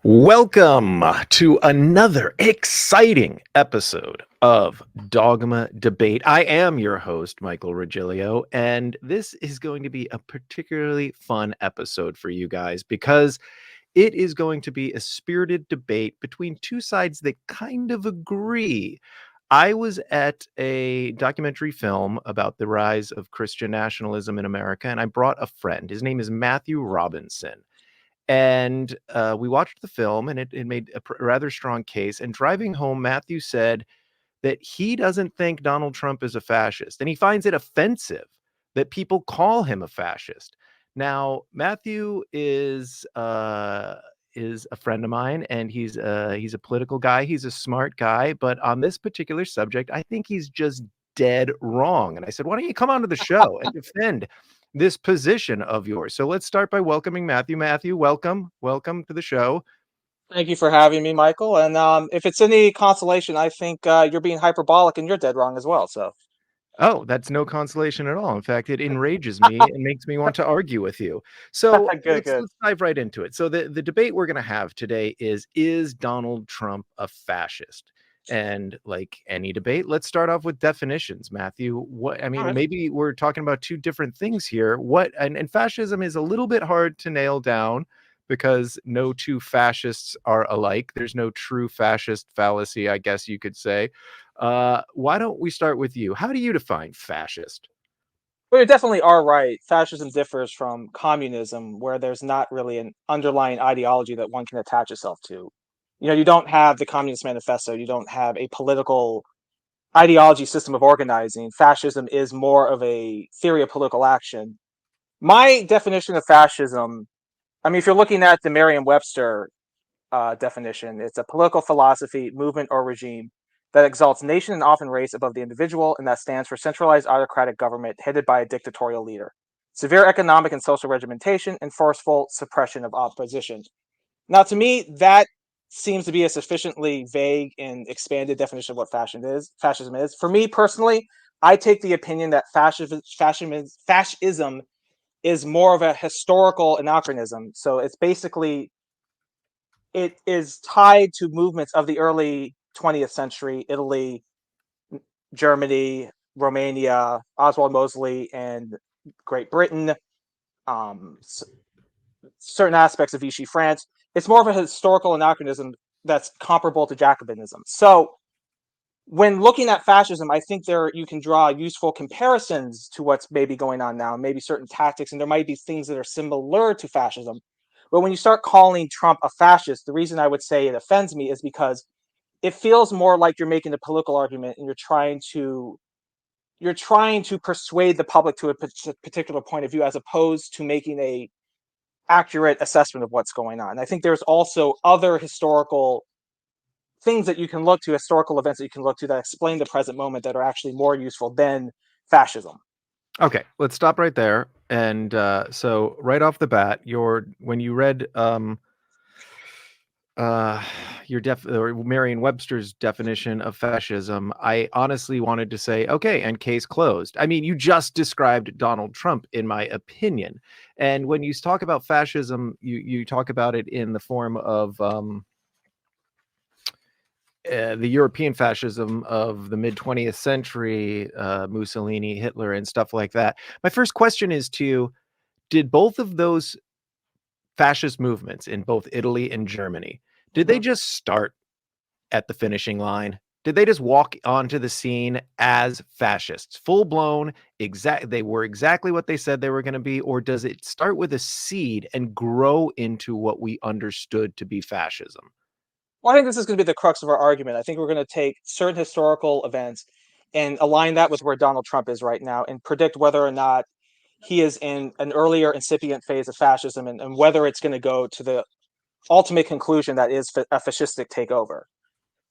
Welcome to another exciting episode of Dogma Debate. I am your host, Michael Regilio, and this is going to be a particularly fun episode for you guys because it is going to be a spirited debate between two sides that kind of agree. I was at a documentary film about the rise of Christian nationalism in America, and I brought a friend. His name is Matthew Robinson. And we watched the film, and it made a rather strong case. And driving home, Matthew said that he doesn't think Donald Trump is a fascist, and he finds it offensive that people call him a fascist. Now, Matthew is a friend of mine, and he's a political guy. He's a smart guy, but on this particular subject, I think he's just dead wrong. And I said, why don't you come onto the show and defend this position of yours? So let's start by welcoming Matthew. Matthew, welcome to the show. Thank you for having me, Michael. And if it's any consolation, I think you're being hyperbolic and you're dead wrong as well. So Oh, that's no consolation at all. In fact, it enrages me and makes me want to argue with you. So good, let's good. let's dive right into it. So the debate we're going to have today is Donald Trump a fascist? And like any debate, let's start off with definitions. Matthew, what I All mean, right. maybe we're talking about two different things here. What and fascism is a little bit hard to nail down because no two fascists are alike. There's no true fascist fallacy, I guess you could say. Why don't we start with you? How do you define fascist? Well, you definitely are right. Fascism differs from communism, where there's not really an underlying ideology that one can attach itself to. You don't have the Communist Manifesto. You don't have a political ideology system of organizing. Fascism is more of a theory of political action. My definition of fascism, I mean, if you're looking at the Merriam-Webster definition. It's a political philosophy, movement, or regime that exalts nation and often race above the individual, and that stands for centralized autocratic government headed by a dictatorial leader. Severe economic and social regimentation and forceful suppression of opposition. Now, to me, that seems to be a sufficiently vague and expanded definition of what fascism is. For me personally, I take the opinion that fascism is more of a historical anachronism. So it's basically it is tied to movements of the early 20th century, Italy, Germany, Romania, Oswald Mosley, and Great Britain, um, certain aspects of Vichy France. It's more of a historical anachronism that's comparable to Jacobinism. So when looking at fascism, I think there you can draw useful comparisons to what's maybe going on now, maybe certain tactics, and there might be things that are similar to fascism. But when you start calling Trump a fascist, the reason I would say it offends me is because it feels more like you're making a political argument and you're trying to persuade the public to a particular point of view as opposed to making a accurate assessment of what's going on. I think there's also other historical things that you can look to, historical events that you can look to that explain the present moment that are actually more useful than fascism. Okay, let's stop right there. And so, right off the bat, when you read uh, your or Merriam-Webster's definition of fascism, I honestly wanted to say, okay, and case closed. I mean, you just described Donald Trump, in my opinion. And when you talk about fascism, you talk about it in the form of the European fascism of the mid 20th century, Mussolini, Hitler, and stuff like that. My first question is to you: did both of those fascist movements in both Italy and Germany, did they Mm-hmm. just start at the finishing line? Did they just walk onto the scene as fascists, full blown? They were exactly what they said they were going to be, or does it start with a seed and grow into what we understood to be fascism? Well, I think this is going to be the crux of our argument. I think we're going to take certain historical events and align that with where Donald Trump is right now and predict whether or not he is in an earlier incipient phase of fascism and whether it's going to go to the ultimate conclusion that is a fascistic takeover.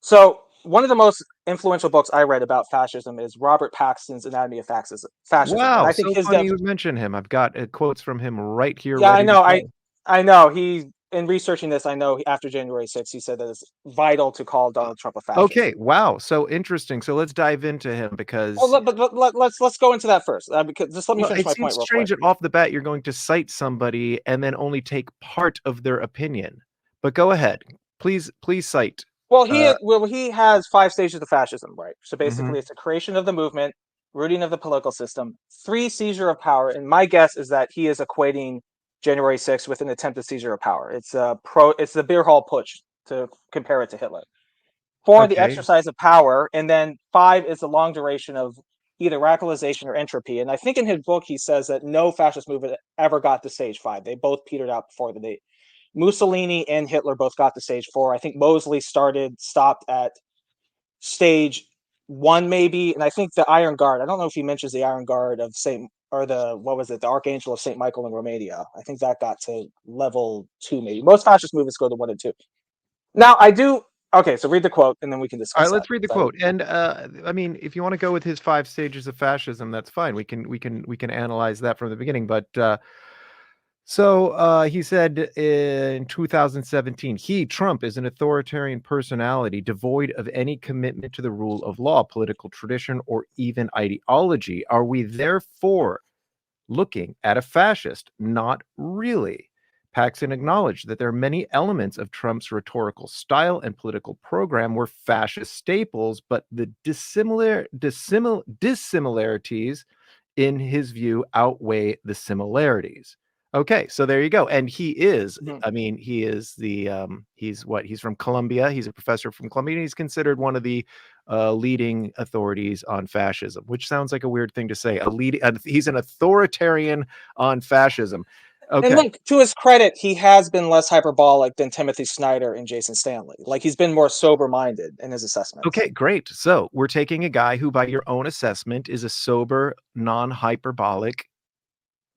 So, one of the most influential books I read about fascism is Robert Paxton's Anatomy of Fascism. And Wow, I think so his funny def you would mention him. I've got quotes from him right here yeah, I ready to know. I go. I know he in researching this, I know after January 6th, he said that it's vital to call Uh, Donald Trump a fascist. okay, wow, so interesting. So let's dive into him Well, because let's go into that first because just let me well, finish it my seems point real quick. strange that off the bat you're going to cite somebody and then only take part of their opinion. But go ahead. Please cite. Well, Uh, he has 5 stages of fascism, right? So mhm. basically, it's the creation of the movement, rooting of the political system, 3 seizure of power, and my guess is that he is equating January 6th with an attempted seizure of power. It's the beer hall putsch to compare it to Hitler. 4, the Okay. exercise of power, and then 5 is the long duration of either radicalization or entropy. And I think in his book he says that no fascist movement ever got to stage 5. They both petered out before the date. Mussolini and Hitler both got to stage 4. I think Mosley stopped at stage 1 maybe, and I think the Iron Guard. I don't know if he mentions the Iron Guard of Saint or the Archangel of Saint Michael in Romania. I think that got to level 2 maybe. Most fascist movements go to 1 and 2. Now I do. Okay, so read the quote and then we can All discuss right, that. let's read the quote. And I mean, if you want to go with his 5 stages of fascism, that's fine. We can analyze that from the beginning. But he said in 2017, Trump, is an authoritarian personality devoid of any commitment to the rule of law, political tradition, or even ideology. Are we therefore looking at a fascist? Not really. Paxton acknowledged that there are many elements of Trump's rhetorical style and political program were fascist staples, but the dissimilarities in his view outweigh the similarities. Okay, so there you go. And he is, Mhm. I mean, he is he's from Columbia. He's a professor from Columbia. And he's considered one of the leading authorities on fascism, which sounds like a weird thing to say. He's an authoritarian on fascism. And Okay. look, to his credit, he has been less hyperbolic than Timothy Snyder and Jason Stanley. Like he's been more sober-minded in his assessments. Okay, great. So we're taking a guy who, by your own assessment, is a sober, non-hyperbolic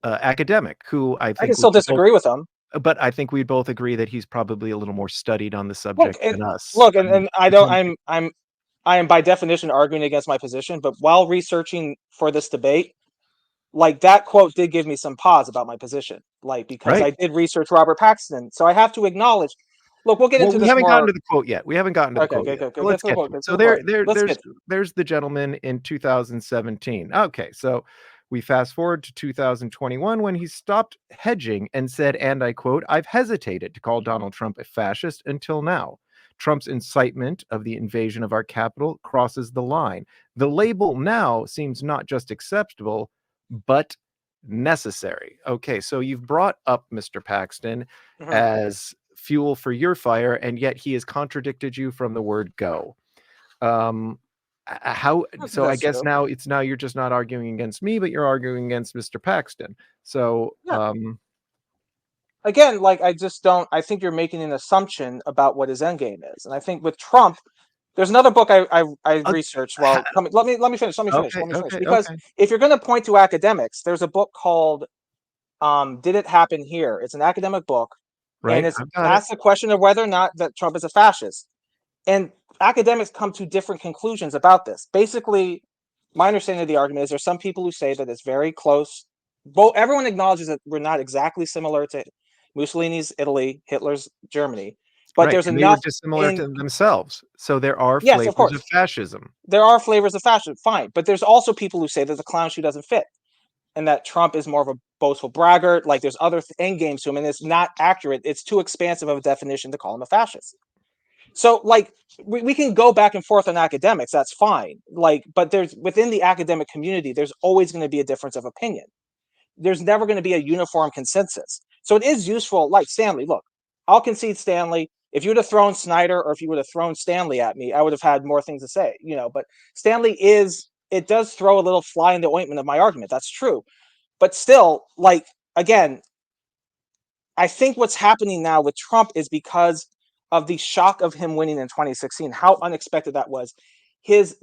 academic who I I can think we still could both disagree with him. but I think we both agree that he's probably a little more studied on the Look, subject and than us. look, I mean, and I in don't. terms of I am by definition arguing against my position. But while researching for this debate, like that quote did give me some pause about my position. Like because right. I did research Robert Paxton, so I have to acknowledge. Look, we'll get Well, into we this haven't gotten more. to the quote yet. We haven't gotten to the Okay, quote okay, yet. okay, okay. So Get let's to the get quote. to it. Get to So the quote. Let's there's get. there's the gentleman in 2017. Okay, so we fast forward to 2021 when he stopped hedging and said, and I quote, "I've hesitated to call Donald Trump a fascist until now. Trump's incitement of the invasion of our capital crosses the line. The label now seems not just acceptable, but necessary." Okay, so you've brought up Mr. Paxton Mhm. as fuel for your fire, and yet he has contradicted you from the word go. Um, how I don't think so? I that's guess true. now you're just not arguing against me, but you're arguing against Mr. Paxton. So, Yeah. Again, like I just don't. I think you're making an assumption about what his end game is, and I think with Trump, there's another book I uh, researched. ha- Well, let me finish. Let me finish. okay, Let me finish. okay, Because okay, if you're going to point to academics, there's a book called "Did It Happen Here?" It's an academic book, and right. it's I've got it. asked the question of whether or not that Trump is a fascist. And academics come to different conclusions about this. Basically, my understanding of the argument is there's some people who say that it's very close. Both everyone acknowledges that we're not exactly similar to Mussolini's Italy, Hitler's Germany, but Right, there's and they were enough dissimilar in. to themselves. So there are Yes, of flavors of course, fascism. there are flavors of fascism, fine, but there's also people who say that the clown shoe doesn't fit, and that Trump is more of a boastful braggart. Like there's other end games to him, and it's not accurate. It's too expansive of a definition to call him a fascist. So like we can go back and forth on academics, that's fine. Like, but there's within the academic community, there's always going to be a difference of opinion. There's never going to be a uniform consensus. So it is useful, like Stanley, look, I'll concede Stanley. If you would have thrown Snyder or if you would have thrown Stanley at me, I would have had more things to say, but Stanley it does throw a little fly in the ointment of my argument. That's true. But still, like again, I think what's happening now with Trump is because of the shock of him winning in 2016, how unexpected that was. His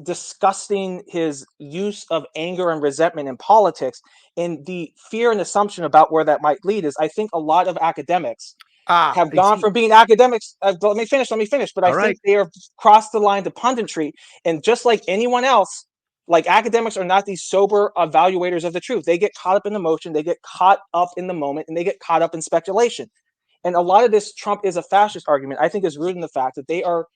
use of anger and resentment in politics, and the fear and assumption about where that might lead is, I think a lot of academics have I gone see. from being academics. Let me finish. But I All think right. they have crossed the line to punditry. And just like anyone else, like academics are not these sober evaluators of the truth. They get caught up in emotion, they get caught up in the moment, and they get caught up in speculation. And a lot of this Trump is a fascist argument, I think, is rooted in the fact that they are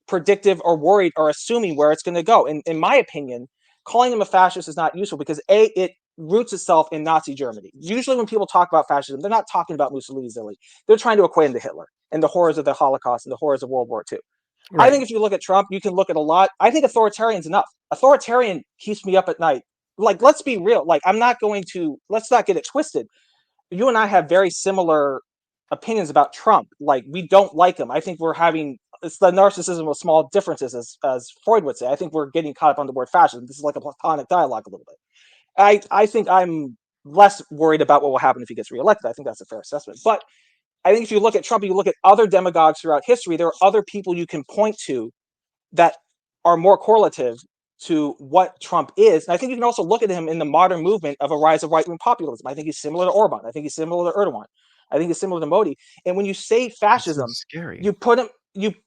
predictive or worried or assuming where it's going to go. And in my opinion, calling him a fascist is not useful because it roots itself in Nazi Germany. Usually, when people talk about fascism, they're not talking about Mussolini's Italy. They're trying to equate him to Hitler. and the horrors of the Holocaust and the horrors of World War II. I Right. think if you look at Trump, you can look at a lot. I think authoritarian's enough. Authoritarian keeps me up at night. Like, let's be real. Like, I'm not going to, let's not get it twisted. You and I have very similar opinions about Trump. Like, we don't like him. I think we're having, it's the narcissism of small differences, as Freud would say. I think we're getting caught up on the word fascism. This is like a platonic dialogue a little bit. I think I'm less worried about what will happen if he gets reelected. I think that's a fair assessment. But I think if you look at Trump, you look at other demagogues throughout history, there are other people you can point to that are more correlative to what Trump is. And I think you can also look at him in the modern movement of a rise of right-wing populism. I think he's similar to Orban. I think he's similar to Erdogan. I think he's similar to Modi. And when you say It's so fascism, scary. you put him,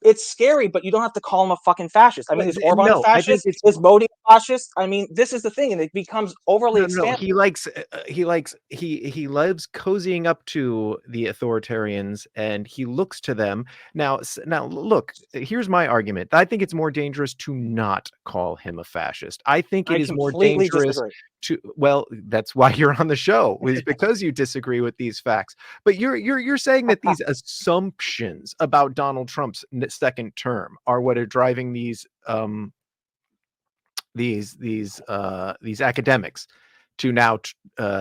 it's scary, but you don't have to call him a fucking fascist. I mean, is Orban a No, I think fascist? it's Is Modi a fascist? I mean, this is the thing, and it becomes overly no. expansive. He loves cozying up to the authoritarians, and he looks to them. Now look, here's my argument. I think it's more dangerous to not call him a fascist. I think it I is more completely dangerous disagree. to, well, that's why you're on the show, is because you disagree with these facts. But you're saying that these assumptions about Donald Trump's second term are what are driving these academics to now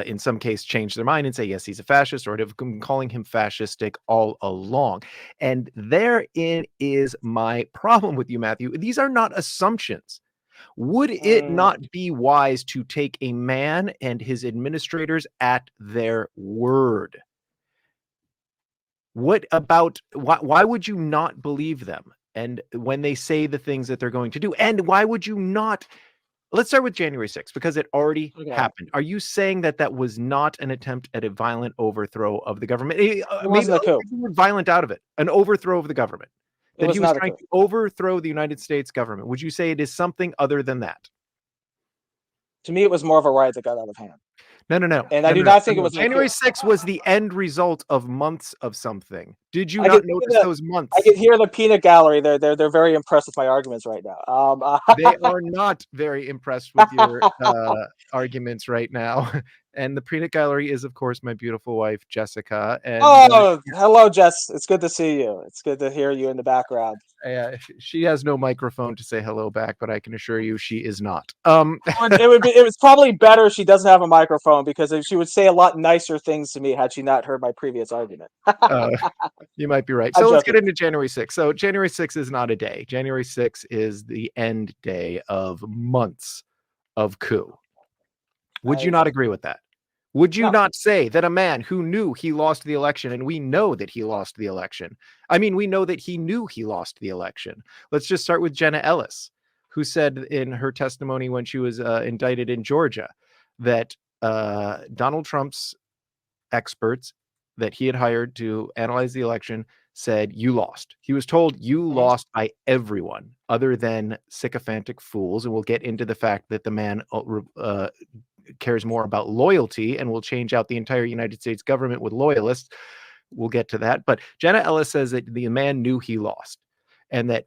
in some case change their mind and say yes, he's a fascist, or have been calling him fascistic all along. And therein is my problem with you, Matthew. These are not assumptions. Would it Mm, not be wise to take a man and his administrators at their word? What about why would you not believe them? And when they say the things that they're going to do, and why would you not? Let's start with January 6th, because it already okay. happened. Are you saying that that was not an attempt at a violent overthrow of the government? It Maybe wasn't a I'll coup. take the word violent out of it. An overthrow of the government. It That was he was not a trying coup. to overthrow the United States government. Would you say it is something other than that? To me, it was more of a riot that got out of hand. No, no, no, And I no, do no, no, not think it no. was a coup. January 6th was the end result of months of something. Did you I can not hear notice the those I months? can hear the peanut gallery. They're very impressed with my arguments right now. They are not very impressed with your arguments right now. And the peanut gallery is, of course, my beautiful wife, Jessica. And Oh, hello, Jess. It's good to see you. It's good to hear you in the background. she has no microphone to say hello back, but I can assure you she is not. It was probably better if she doesn't have a microphone because she would say a lot nicer things to me had she not heard my previous argument. uh, you might be right. I'm So let's get joking. into January 6th. So January 6th is not a day. January 6th is the end day of months of coup. Would I you not agree. agree with that? Would you No. not say that a man who knew he lost the election, and we know that he lost the election, I mean, we know that he knew he lost the election. Let's just start with Jenna Ellis, who said in her testimony when she was indicted in Georgia that Donald Trump's experts that he had hired to analyze the election said, "You lost." He was told, "You Mhm. lost," by everyone other than sycophantic fools. And we'll get into the fact that the man cares more about loyalty and will change out the entire United States government with loyalists. We'll get to that. But Jenna Ellis says that the man knew he lost, and that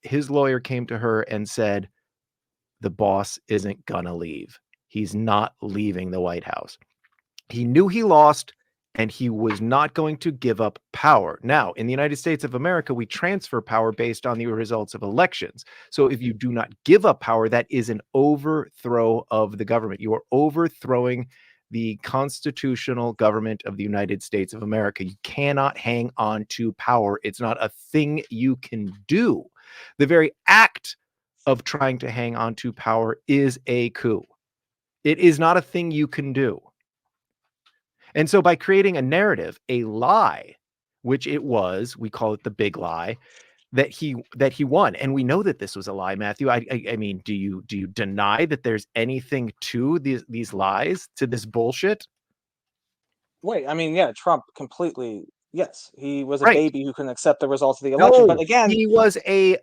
his lawyer came to her and said, "The boss isn't gonna leave. He's not leaving the White House." He knew he lost, and he was not going to give up power. Now, in the United States of America, we transfer power based on the results of elections. So if you do not give up power, that is an overthrow of the government. You are overthrowing the constitutional government of the United States of America. You cannot hang on to power. It's not a thing you can do. The very act of trying to hang on to power is a coup. It is not a thing you can do. And so by creating a narrative, a lie, which it was, we call it the big lie, that he won. And we know that this was a lie, Matthew. I mean, do you deny that there's anything to these lies, to this bullshit? Wait, I mean, yeah, Trump completely. Yes, he was a Right. baby who couldn't accept the results of the election. But No, again, he was a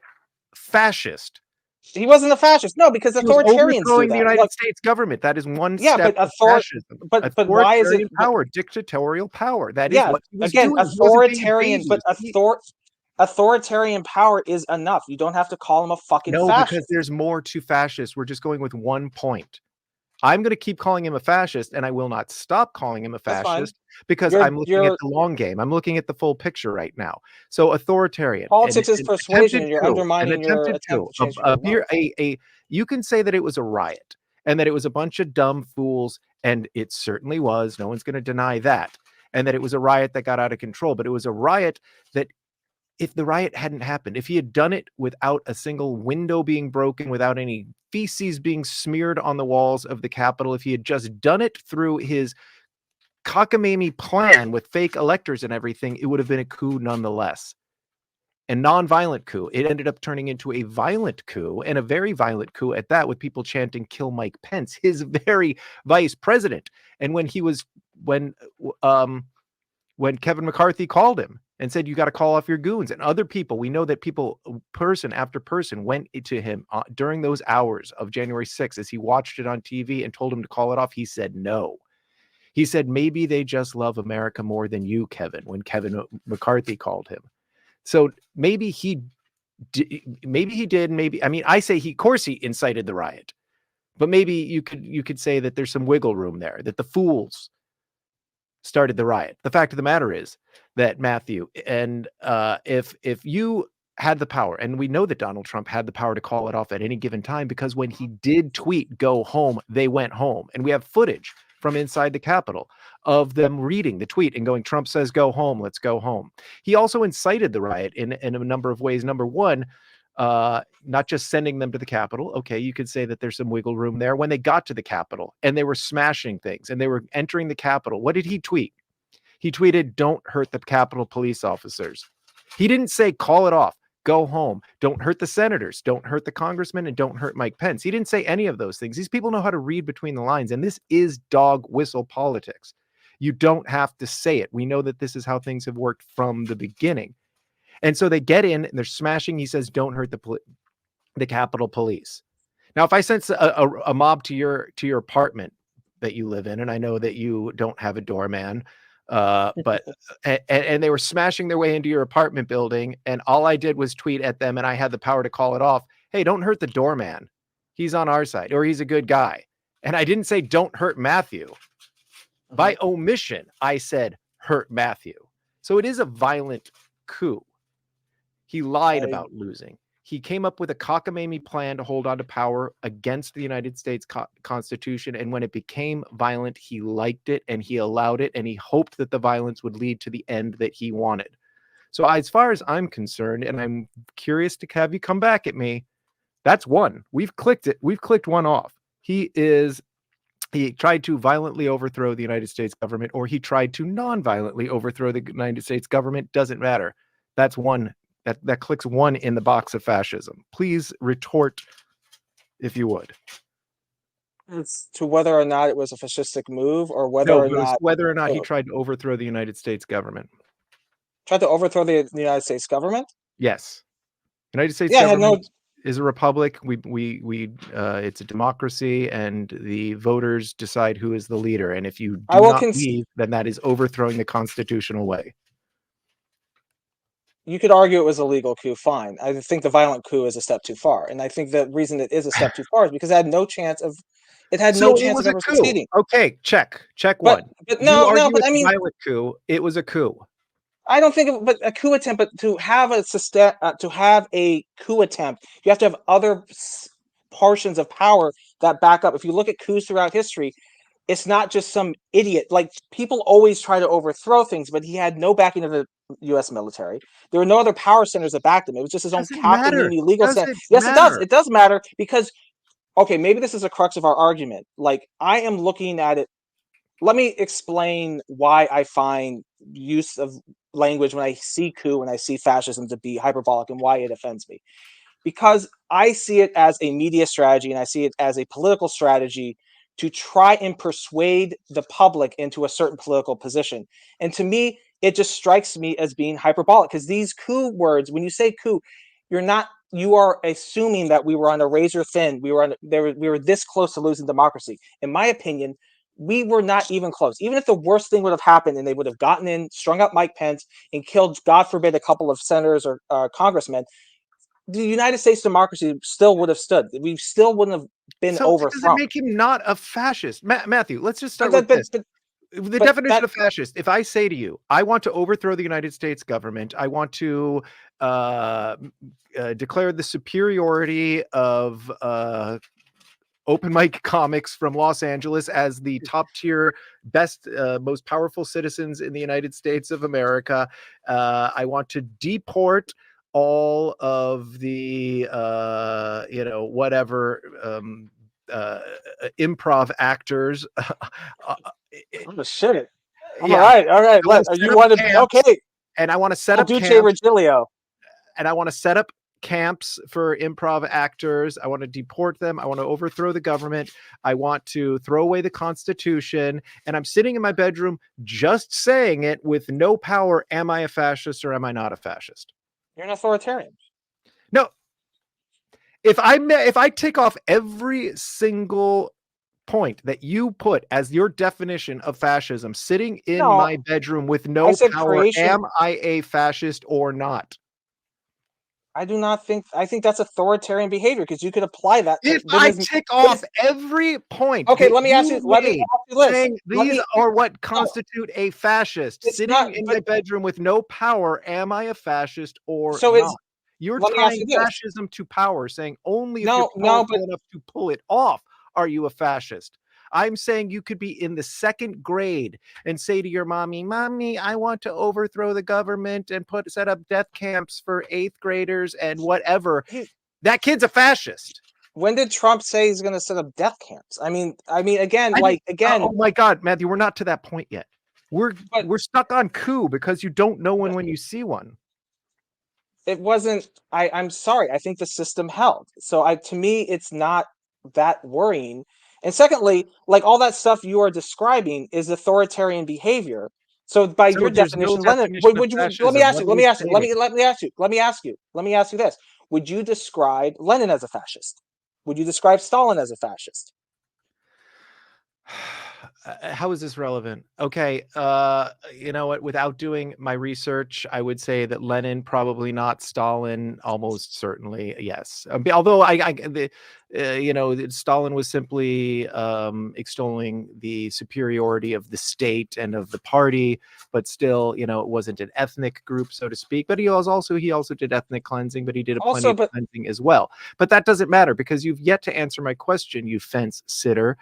fascist. he wasn't a fascist. No, because He was authoritarians do overthrowing the that. United Look, States government. That is one yeah, step but of fascism. but why is it? Authoritarian But power, dictatorial power. That is yeah, what he was again, doing. He wasn't being a authoritarian, baby. authoritarian power is enough. You don't have to call him a fucking No, because fascist. there's more to fascists. We're just going with one point. I'm going to keep calling him a fascist, and I will not stop calling him a That's fine. fascist because I'm looking at You're the long game. I'm looking at the full picture right now. So authoritarian, politics is an persuasion, attempted and you're coup, an undermining your attempted attempt coup, to change people's minds. you can say that it was a riot and that it was a bunch of dumb fools, and it certainly was. No one's going to deny that. And that it was a riot that got out of control, but it was a riot that, if the riot hadn't happened, if he had done it without a single window being broken, without any feces being smeared on the walls of the Capitol, if he had just done it through his cockamamie plan with fake electors and everything, it would have been a coup nonetheless. A non-violent coup. It ended up turning into a violent coup, and a very violent coup at that, with people chanting "Kill Mike Pence," his very vice president. And when um when Kevin McCarthy called him and said, "You got to call off your goons," and other people, we know that people, person after person, went to him during those hours of January 6th as he watched it on TV and told him to call it off. He said no. He said, "Maybe they just love America more than you, Kevin," when Kevin McCarthy called him. So maybe maybe he did. Maybe, I mean, I say of course he incited the riot, but maybe you could say that there's some wiggle room there, that the fools started the riot. The fact of the matter is that, Matthew, and if you had the power, and we know that Donald Trump had the power to call it off at any given time, because when he did tweet "Go home," they went home, and we have footage from inside the Capitol of them reading the tweet and going, "Trump says go home, let's go home." He also incited the riot in a number of ways. Number one, not just sending them to the Capitol. Okay, you could say that there's some wiggle room there. When they got to the Capitol and they were smashing things and they were entering the Capitol, what did he tweet? He tweeted, "Don't hurt the Capitol police officers." He didn't say, "Call it off, go home, don't hurt the senators, don't hurt the congressmen, and don't hurt Mike Pence." He didn't say any of those things. These people know how to read between the lines, and this is dog whistle politics. You don't have to say it. We know that this is how things have worked from the beginning. And so they get in and they're smashing. He says, "Don't hurt the Capitol Police." Now, if I sent a mob to your apartment that you live in, and I know that you don't have a doorman, but and they were smashing their way into your apartment building, and all I did was tweet at them, and I had the power to call it off. "Hey, don't hurt the doorman. He's on our side, or he's a good guy." And I didn't say, "Don't hurt Matthew." By omission, I said, "Hurt Matthew." So it is a violent coup. He lied I about losing. He came up with a cockamamie plan to hold on to power against the United States Constitution. And when it became violent, he liked it and he allowed it. And he hoped that the violence would lead to the end that he wanted. So, as far as I'm concerned, and I'm curious to have you come back at me, that's one. We've clicked it. We've clicked one off. He tried to violently overthrow the United States government, or he tried to non-violently overthrow the United States government. Doesn't matter. That's one. That clicks one in the box of fascism. Please retort, if you would. It's to whether or not it was a fascistic move, or whether No, or it was not whether or not he uh, tried to overthrow the United States government. tried to overthrow the United States government. Yes, United States Yeah, I had no. government is a republic. It's a democracy, and the voters decide who is the leader. And if you I do will not cons- leave, then that is overthrowing the constitutional way. You could argue it was a legal coup. Fine. I think the violent coup is a step too far, and I think the reason it is a step too far is because it had no chance of. It had no So it chance of was a ever coup. succeeding. Okay, check But one. but You no, argue but it's I a mean, violent coup. It was a coup. I don't think but a coup attempt, but to have a coup attempt, you have to have other portions of power that back up. If you look at coups throughout history, it's not just some idiot. Like, people always try to overthrow things, but he had no backing of the U.S. military. There were no other power centers that backed him. It was just his own Doesn't matter. cockamamie legal stand. Doesn't Yes, it does. matter. It does matter because, okay, maybe this is a crux of our argument. Like, I am looking at it. Let me explain why I find use of language when I see coup and I see fascism to be hyperbolic, and why it offends me, because I see it as a media strategy and I see it as a political strategy to try and persuade the public into a certain political position. And to me, it just strikes me as being hyperbolic, because these coup words, when you say coup, you are assuming that we were on a razor thin. We were this close to losing democracy. In my opinion, we were not even close. Even if the worst thing would have happened and they would have gotten in, strung up Mike Pence, and killed, God forbid, a couple of senators or congressmen, the United States democracy still would have stood. We still wouldn't have been So that doesn't overthrown. make him not a fascist. Matthew, let's just start But with that, but this. but The but definition that of fascist, if I say to you, I want to overthrow the United States government, I want to declare the superiority of open mic comics from Los Angeles as the top tier, best, most powerful citizens in the United States of America. I want to deport all of the, whatever, uh, improv actors. oh shit. All Yeah, right, all right. I want to set You up want to camps, okay? and I want to set El up Duce camps, Regilio. and I want to set up camps for improv actors. I want to deport them. I want to overthrow the government. I want to throw away the Constitution. And I'm sitting in my bedroom just saying it with no power. Am I a fascist or am I not a fascist? You're an authoritarian. No. If I tick off every single point that you put as your definition of fascism sitting in No, my bedroom with I no said power, creation. am I a fascist or not? I do not think. I think that's authoritarian behavior because you could apply that to If what I is tick what off is. every point Okay, that let me ask you you. Let me made ask you this. saying Let these me. are what No, constitute a fascist it's sitting not. in But my bedroom with no power, am I a fascist or so it's. not? You're Let me ask tying you this. fascism to power, saying only if you're No, no, but powerful enough to pull it off are you a fascist. I'm saying you could be in the second grade and say to your mommy, Mommy, I want to overthrow the government and set up death camps for eighth graders and whatever. he. That kid's a fascist. When did Trump say he's going to set up death camps? Again, I didn't, like again, oh my God, Matthew, we're not to that point yet. We're but we're stuck on coup because you don't know when you see one. it wasn't. I'm sorry. I think the system held. So to me, it's not that worrying. And secondly, like all that stuff you are describing is authoritarian behavior. So by So your there's no definition, Lenin, definition of let me fascism. ask What you, are you stating? let me ask you this. Would you describe Lenin as a fascist? Would you describe Stalin as a fascist? How is this relevant? Okay, you know what? Without doing my research, I would say that Lenin probably not. Stalin almost certainly yes. Although Stalin was simply extolling the superiority of the state and of the party, but still, it wasn't an ethnic group, so to speak. But he also did ethnic cleansing, but he did a plenty Also, of but cleansing as well. But that doesn't matter because you've yet to answer my question, you fence sitter.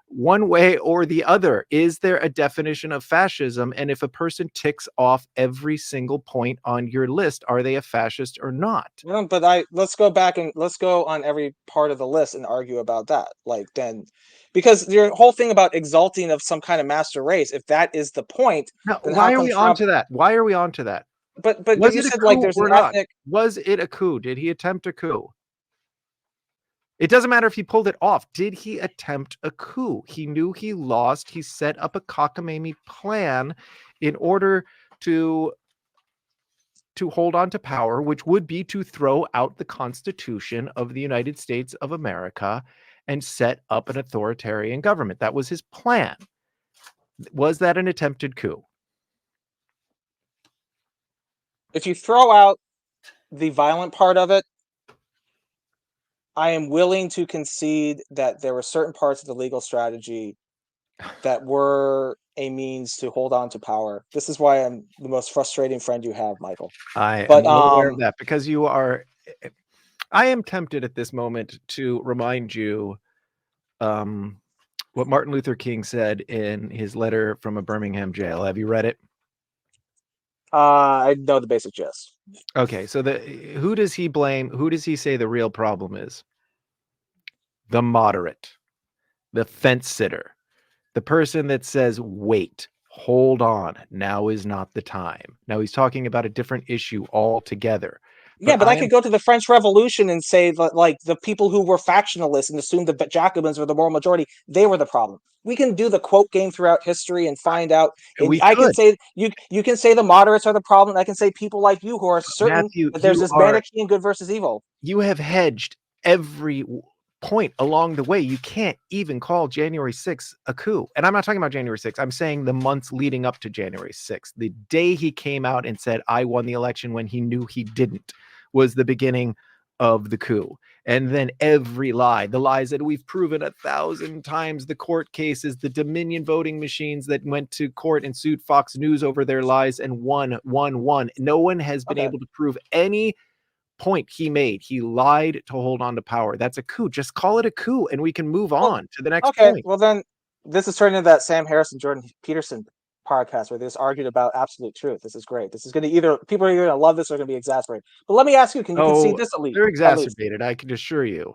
One way or the other, is there a definition of fascism? And if a person ticks off every single point on your list, are they a fascist or not? well, but I let's go back and let's go on every part of the list and argue about that. Like then, because your whole thing about exalting of some kind of master race, if that is the point, Now, then how why are come we on Trump? to that? Why are we on to that? But Was you it a said like coup there's an or not? ethnic. Was it a coup? Did he attempt a coup? It doesn't matter if he pulled it off. Did he attempt a coup? He knew he lost. He set up a cockamamie plan in order to hold on to power, which would be to throw out the Constitution of the United States of America and set up an authoritarian government. That was his plan. Was that an attempted coup? If you throw out the violent part of it, I am willing to concede that there were certain parts of the legal strategy that were a means to hold on to power. This is why I'm the most frustrating friend you have, Michael. I am But well aware of that because you are. I am tempted at this moment to remind you what Martin Luther King said in his letter from a Birmingham jail. Have you read it? I know the basic gist. Okay, so who does he blame? Who does he say the real problem is? The moderate, the fence sitter, the person that says, wait, hold on, now is not the time. Now he's talking about a different issue altogether. Yeah, But but I I am could go to the French Revolution and say that, like, the people who were factionalists and assumed the Jacobins were the moral majority, they were the problem. We can do the quote game throughout history and find out. And we I can could. say you can say the moderates are the problem. I can say people like you who are certain Matthew, that there's this Manichean good versus evil. you have hedged every point along the way. You can't even call January 6th a coup. And I'm not talking about January 6th. I'm saying the months leading up to January 6th. The day he came out and said, I won the election when he knew he didn't, was the beginning of the coup. And then every lie, the lies that we've proven 1,000 times, the court cases, the Dominion voting machines that went to court and sued Fox News over their lies and won. No one has been Okay. able to prove any point he made. He lied to hold on to power. That's a coup. Just call it a coup and we can move Well, on to the next okay. point. Well, then this is turning into that Sam Harrison Jordan Peterson podcast where they just argued about absolute truth. This is great. This is going to either people are either going to love this or going to be exasperated. But let me ask you: can you concede Oh, this at least? they're At least, exacerbated, I can assure you.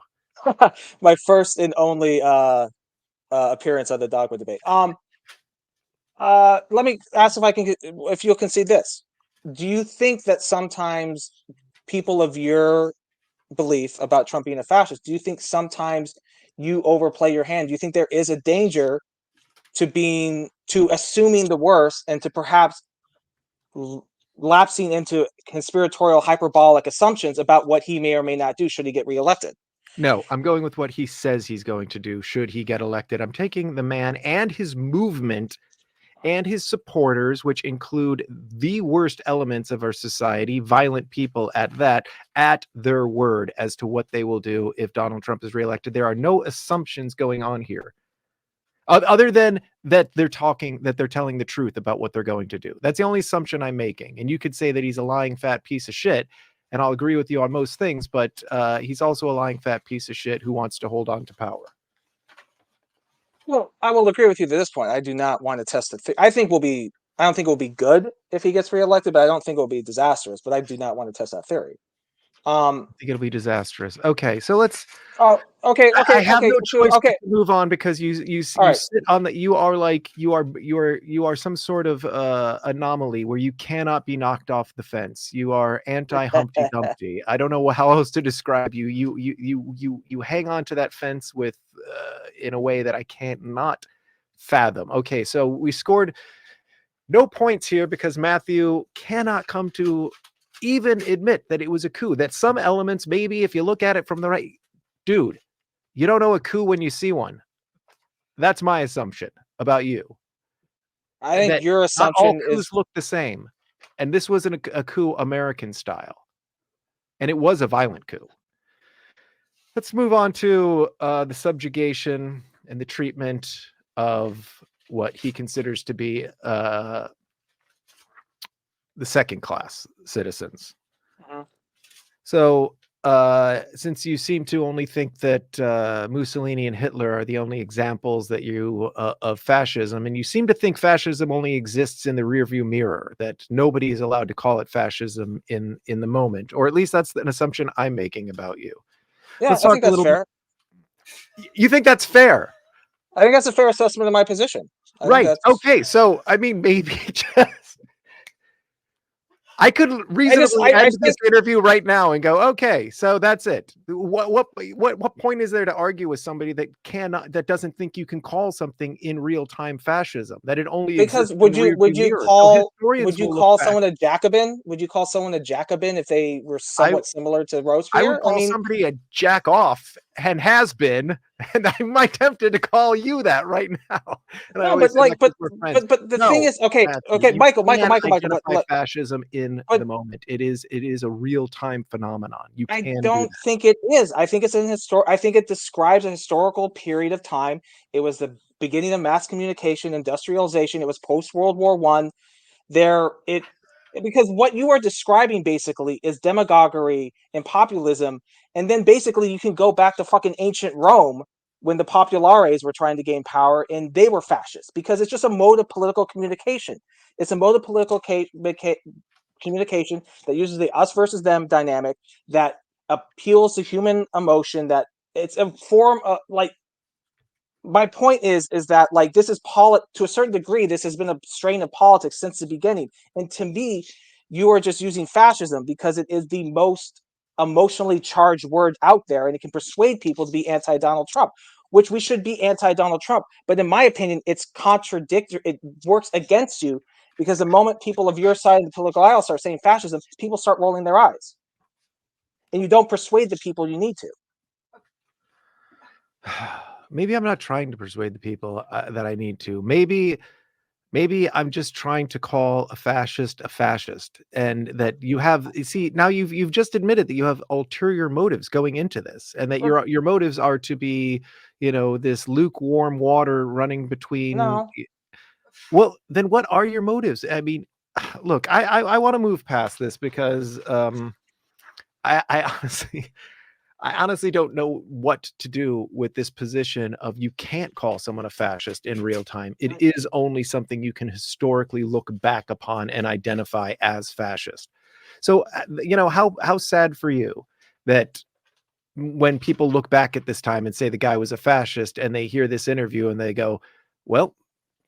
my first and only appearance on the Dogma debate. Let me ask if you'll concede this. Do you think that sometimes people of your belief about Trump being a fascist, do you think sometimes you overplay your hand? Do you think there is a danger to assuming the worst and to perhaps lapsing into conspiratorial hyperbolic assumptions about what he may or may not do should he get reelected? No, I'm going with what he says he's going to do should he get elected. I'm taking the man and his movement and his supporters, which include the worst elements of our society, violent people at that, at their word as to what they will do if Donald Trump is reelected. There are no assumptions going on here. Other than that they're telling the truth about what they're going to do. That's the only assumption I'm making. And you could say that he's a lying fat piece of shit, and I'll agree with you on most things, but he's also a lying fat piece of shit who wants to hold on to power. Well, I will agree with you to this point. I do not want to test it. I don't think it will be good if he gets reelected, but I don't think it will be disastrous. But I do not want to test that theory. I think it'll be disastrous. Okay, so let's. Oh, okay, I have no so choice but okay, to move on because all you right. sit on the you are some sort of anomaly where you cannot be knocked off the fence. You are anti Humpty Dumpty. I don't know how else to describe you. You hang on to that fence with in a way that I can't not fathom. Okay, so we scored no points here because Matthew cannot come to even admit that it was a coup. That some elements, maybe if you look at it from the right, dude, you don't know a coup when you see one. That's my assumption about you. I think That your not all assumption is coups look the same. And this wasn't a coup American style. And it was a violent coup. Let's move on to the subjugation and the treatment of what he considers to be the second class citizens. Mhm. So, since you seem to only think that Mussolini and Hitler are the only examples that you of fascism, and you seem to think fascism only exists in the rearview mirror, that nobody is allowed to call it fascism in the moment, or at least that's an assumption I'm making about you. yeah, Let's I talk think a that's little bit. fair. You think that's fair? I think that's a fair assessment of my position. I think Right. that's Okay. So, I mean, maybe just I could reasonably I end this think interview right now and go, okay, so that's it. What point is there to argue with somebody that doesn't think you can call something in real time fascism, that it only because exists in the rearview mirror? So would historians you will look call back. someone a Jacobin? Would you call someone a Jacobin if they were I somewhat similar to I would Robespierre? I call mean, somebody a jack off and has been, and I'm might tempted to call you that right now. And I no, always but say that like, because we're friends. but the thing No, is, okay, Matthew, okay, you can Michael, identify fascism in but the moment. It is a real time phenomenon. You I can do don't that. think it is. I think it's I think it describes a historical period of time. It was the beginning of mass communication, industrialization. It was post World War One. There, it because what you are describing basically is demagoguery and populism, and then basically you can go back to fucking ancient Rome when the populares were trying to gain power and they were fascists because it's just a mode of political communication. It's a mode of political communication that uses the us versus them dynamic that appeals to human emotion. That it's a form of like my point is that like this is to a certain degree this has been a strain of politics since the beginning, and to me you are just using fascism because it is the most emotionally charged word out there and it can persuade people to be anti-Donald Trump, which we should be anti-Donald Trump, but in my opinion it's contradictory. It works against you because the moment people of your side of the political aisle start saying fascism, people start rolling their eyes and you don't persuade the people you need to. Maybe I'm not trying to persuade the people that I need to. Maybe maybe I'm just trying to call a fascist, and that you see, now you've just admitted that you have ulterior motives going into this, and that Well, your motives are to be, this lukewarm water running between. no. Well, then what are your motives? I mean, look, I want to move past this because I honestly I honestly don't know what to do with this position of you can't call someone a fascist in real time. It I is only something you can historically look back upon and identify as fascist. So, how sad for you that when people look back at this time and say the guy was a fascist and they hear this interview and they go, "Well,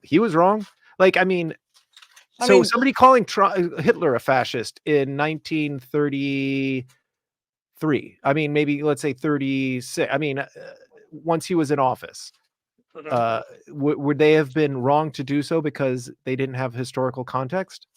he was wrong." Like, I mean, I so mean, somebody calling Hitler a fascist in 1933, I mean, maybe let's say 36. I mean, once he was in office, mhm. would they have been wrong to do so because they didn't have historical context?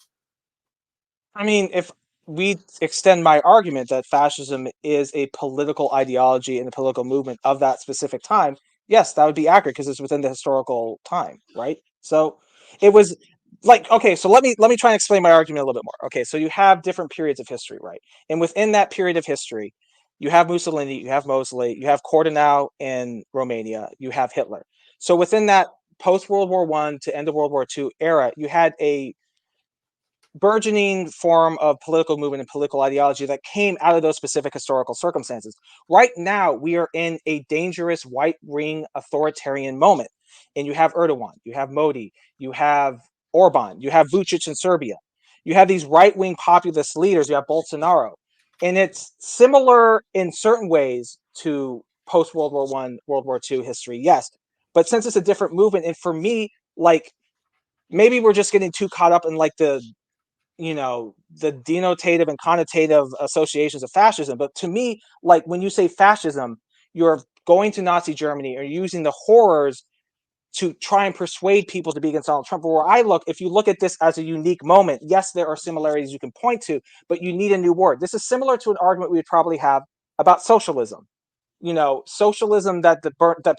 I mean, if we extend my argument that fascism is a political ideology and a political movement of that specific time, yes, that would be accurate because it's within the historical time, right? So it was like, okay, so let me try and explain my argument a little bit more. Okay, so you have different periods of history, right? And within that period of history, you have Mussolini, you have Mosley, you have Cordonau in Romania, you have Hitler. So within that post World War One to end of World War Two era, you had a burgeoning form of political movement and political ideology that came out of those specific historical circumstances. Right now, we are in a dangerous right wing authoritarian moment. And you have Erdogan, you have Modi, you have Orban, you have Vucic in Serbia. You have these right wing populist leaders, you have Bolsonaro. And it's similar in certain ways to post World War One, World War Two history, yes. But since it's a different movement, and for me, like maybe we're just getting too caught up in like the denotative and connotative associations of fascism. But to me, like when you say fascism, you're going to Nazi Germany or using the horrors to try and persuade people to be against Donald Trump. But where I look, if you look at this as a unique moment, yes, there are similarities you can point to, but you need a new word. This is similar to an argument we would probably have about socialism. Socialism that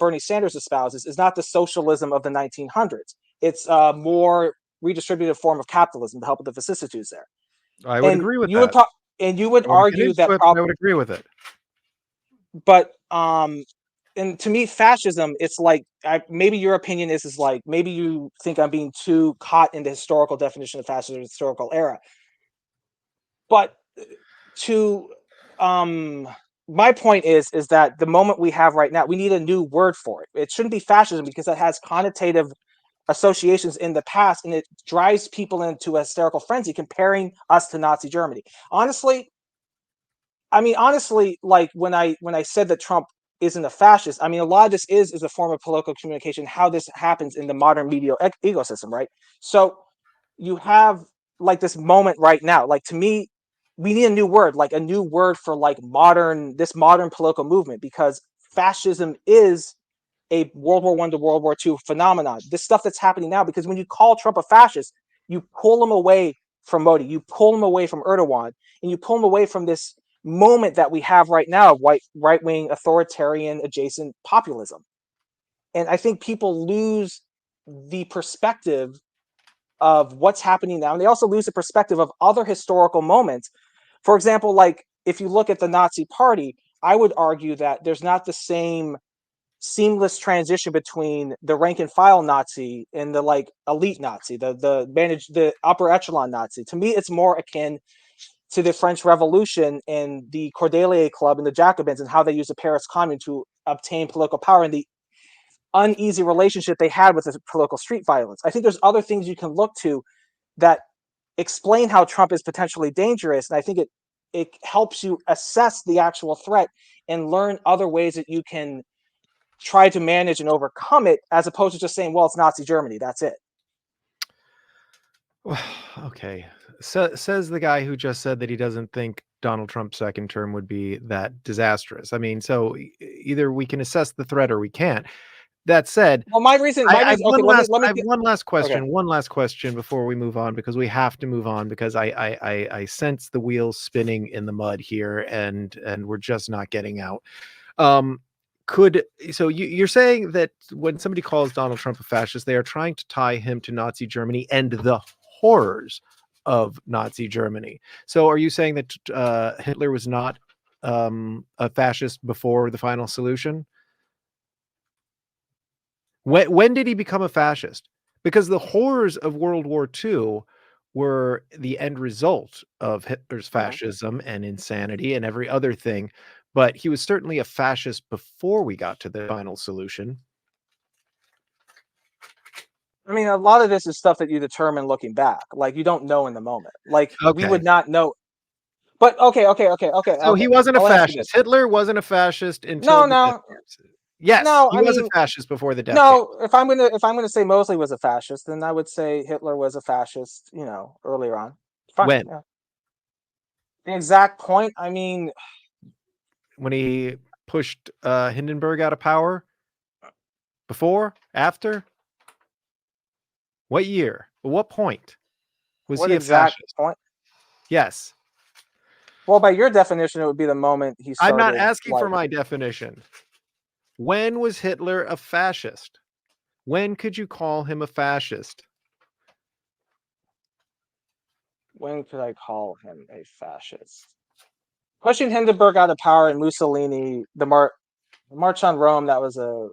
Bernie Sanders espouses is not the socialism of the 1900s. It's a more redistributive form of capitalism to help with the vicissitudes there. I would And agree with you would that. talk, and you would I don't want to get argue into that it, but I would agree with it. but and to me, fascism, it's like maybe your opinion is like maybe you think I'm being too caught in the historical definition of fascism, historical era. But to um my point is that the moment we have right now, we need a new word for it. It shouldn't be fascism because it has connotative associations in the past and it drives people into a hysterical frenzy comparing us to Nazi Germany. Honestly, honestly, like when I said that Trump isn't a fascist, I mean a lot of this is a form of political communication, how this happens in the modern media ecosystem, right? So you have like this moment right now. Like to me, we need a new word, like a new word for like modern political movement because fascism is a World War One to World War Two phenomenon. This stuff that's happening now, because when you call Trump a fascist, you pull him away from Modi, you pull him away from Erdogan, and you pull him away from this moment that we have right now of right wing authoritarian adjacent populism. And I think people lose the perspective of what's happening now. And they also lose the perspective of other historical moments. For example, like if you look at the Nazi Party, I would argue that there's not the same seamless transition between the rank and file Nazi and the like elite Nazi, the upper echelon Nazi. To me, it's more akin to the French Revolution and the Cordelier Club and the Jacobins and how they used the Paris Commune to obtain political power and the uneasy relationship they had with the political street violence. I think there's other things you can look to that explain how Trump is potentially dangerous, and I think it helps you assess the actual threat and learn other ways that you can try to manage and overcome it, as opposed to just saying, "Well, it's Nazi Germany. That's it." Okay. So, says the guy who just said that he doesn't think Donald Trump's second term would be that disastrous. I mean, so either we can assess the threat or we can't. That said, Well, my reason, I my I have reason. Okay, one last let I me have get. Okay. one last question before we move on, because we have to move on because I sense the wheels spinning in the mud here, and we're just not getting out. Um, So you're saying that when somebody calls Donald Trump a fascist, they are trying to tie him to Nazi Germany and the horrors of Nazi Germany. So are you saying that Hitler was not a fascist before the final solution? When did he become a fascist? Because the horrors of World War II were the end result of Hitler's Mhm. fascism and insanity and every other thing. But he was certainly a fascist before we got to the final solution. I mean, a lot of this is stuff that you determine looking back. Like you don't know in the moment. Like we Okay. would not know. But So he okay. wasn't a I'll answer this. fascist. Hitler wasn't a fascist until No, the death no, camps. Yes, no. he I was a mean, fascist before the death camps. no. If I'm gonna say Mosley was a fascist, then I would say Hitler was a fascist. You know, earlier on. Fine. When? Yeah. The exact point. I mean, When he pushed Hindenburg out of power? Before? After? What year? At what point was what he a exact fascist? point? Yes. Well, by your definition, it would be the moment he I'm not started. asking for Like, my definition. When was Hitler a fascist? When could you call him a fascist? when could I call him a fascist? Pushing Hindenburg out of power and Mussolini, the March on Rome. That was a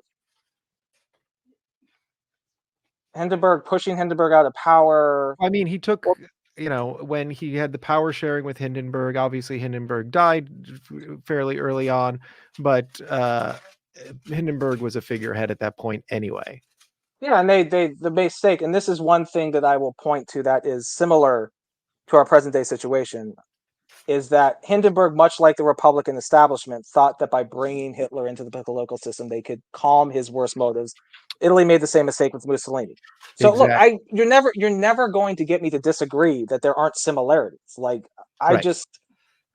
Hindenburg pushing Hindenburg out of power. I mean, he took, Well, when he had the power sharing with Hindenburg, obviously Hindenburg died fairly early on, but Hindenburg was a figurehead at that point anyway. yeah, and they the mistake, and this is one thing that I will point to that is similar to our present day situation, is that Hindenburg, much like the Republican establishment, thought that by bringing Hitler into the political system, they could calm his worst motives. Italy made the same mistake with Mussolini. So look, Exactly. you're never going to get me to disagree that there aren't similarities. Like I Right. just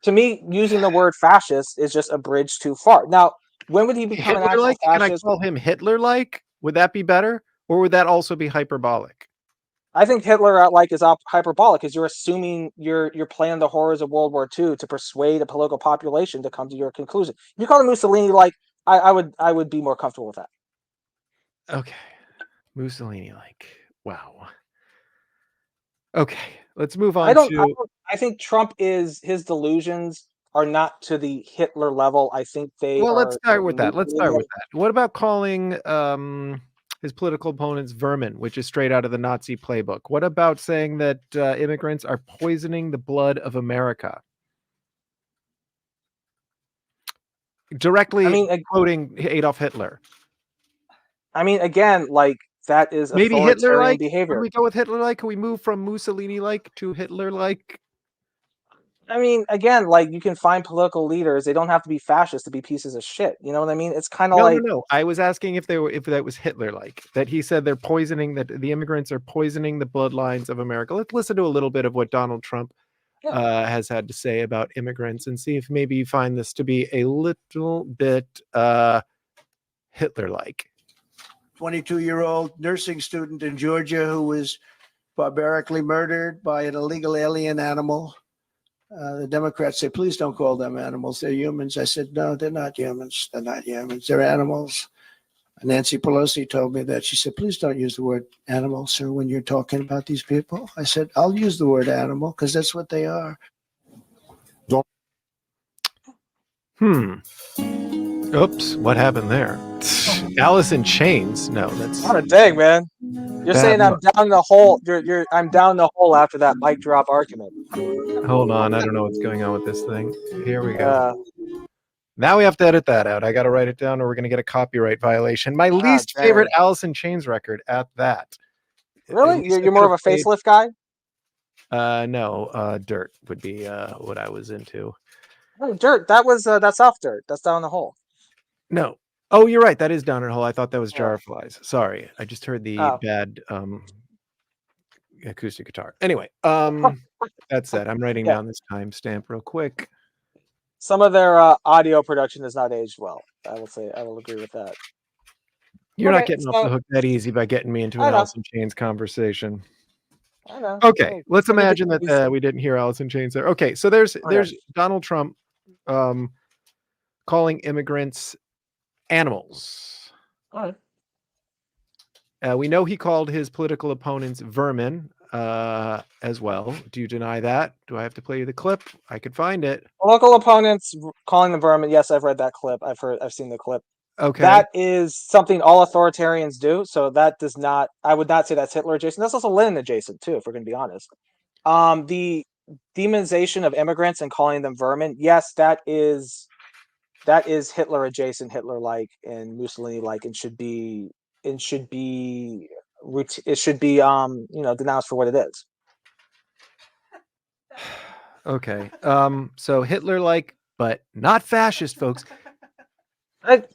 to me, using the word fascist is just a bridge too far. Now, when would he become an actual Hitler-like? Can I fascist? call him Hitler-like? Would that be better? Or would that also be hyperbolic? I think Hitler like is hyperbolic because you're assuming you're playing the horrors of World War II to persuade a political population to come to your conclusion. If you call him Mussolini, like I would be more comfortable with that. Okay. Mussolini-like. Wow. Okay. Let's move on to I think Trump is his delusions are not to the Hitler level. I think they well, let's are start with that. Let's start with Mussolini. that. What about calling his political opponents vermin, which is straight out of the Nazi playbook? What about saying that immigrants are poisoning the blood of America? I Directly mean, quoting Adolf Hitler. I mean, again, like that is Maybe authoritarian Hitler-like? Can behavior. we go with Hitler-like? Can we move from Mussolini-like to Hitler-like? I mean, again, like you can find political leaders; they don't have to be fascists to be pieces of shit. You know what I mean? It's kind of No, no, like, no. I was asking if that was Hitler-like. That he said that the immigrants are poisoning the bloodlines of America. Let's listen to a little bit of what Donald Trump yeah. has had to say about immigrants and see if maybe you find this to be a little bit Hitler-like. 22-year-old nursing student in Georgia who was barbarically murdered by an illegal alien animal. The Democrats say, please don't call them animals. They're humans. I said, no, they're not humans. They're not humans. They're animals. Nancy Pelosi told me that. She said, please don't use the word animal, sir, when you're talking about these people. I said, I'll use the word animal because that's what they are. Oops, what happened there? Alice in Chains? No, that's What a dang, man! You're bad saying I'm luck. down the hole. I'm down the hole after that mic drop argument. Hold on, I don't know what's going on with this thing. Here we go. Uh, Now we have to edit that out. I got to write it down or we're going to get a copyright violation. My least favorite dang. Alice in Chains record at that. At Really? least I You're could more have of a played. facelift guy? No, Dirt would be what I was into. Oh, dirt. That's off dirt. That's down the hole. No. Oh, you're right. That is Downer Hole. I thought that was Yeah. Jar of Flies. Sorry. I just heard the Oh. bad acoustic guitar. Anyway, that said, I'm writing Yeah. down this timestamp real quick. Some of their audio production has not aged well. I will agree with that. You're not Okay, getting off the so hook that easy by getting me into an I know, Alice in Chains conversation. I know. Okay, Hey, let's let me get imagine these. that we didn't hear Alice in Chains there. Okay, so there's Okay. Donald Trump calling immigrants animals. All right. We know he called his political opponents vermin as well. Do you deny that? Do I have to play you the clip? I could find it. Local opponents calling them vermin. Yes, I've read that clip. I've seen the clip. Okay. That is something all authoritarians do. So that does not. I would not say that's Hitler adjacent. That's also Lenin adjacent too, if we're going to be honest. The demonization of immigrants and calling them vermin. Yes, that is Hitler adjacent, Hitler like, and Mussolini like, and should be denounced for what it is. Okay. So Hitler like, but not fascist, folks.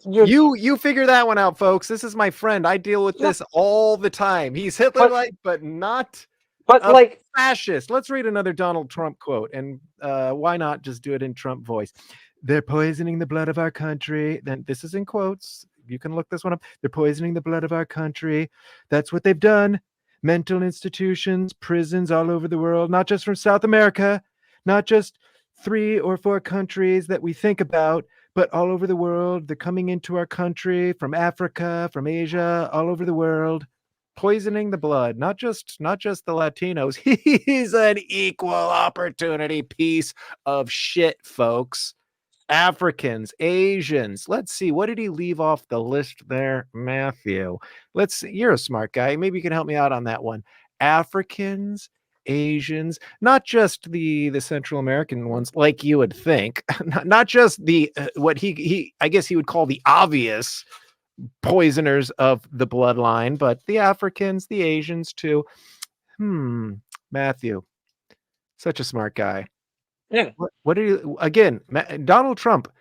You figure that one out, folks. This is my friend. I deal with this all the time. He's Hitler like, but not a fascist. Let's read another Donald Trump quote, and why not just do it in Trump voice? They're poisoning the blood of our country. Then this is in quotes. You can look this one up. They're poisoning the blood of our country. That's what they've done. Mental institutions, prisons all over the world, not just from South America, not just 3 or 4 countries that we think about, but all over the world. They're coming into our country from Africa, from Asia, all over the world, poisoning the blood, not just the Latinos. He's an equal opportunity piece of shit, folks. Africans, Asians. Let's see. What did he leave off the list there, Matthew? Let's see. You're a smart guy. Maybe you can help me out on that one. Africans, Asians, not just the Central American ones, like you would think, not just the what he I guess he would call the obvious poisoners of the bloodline, but the Africans, the Asians too. Matthew, such a smart guy. Yeah. What did you again? Donald Trump,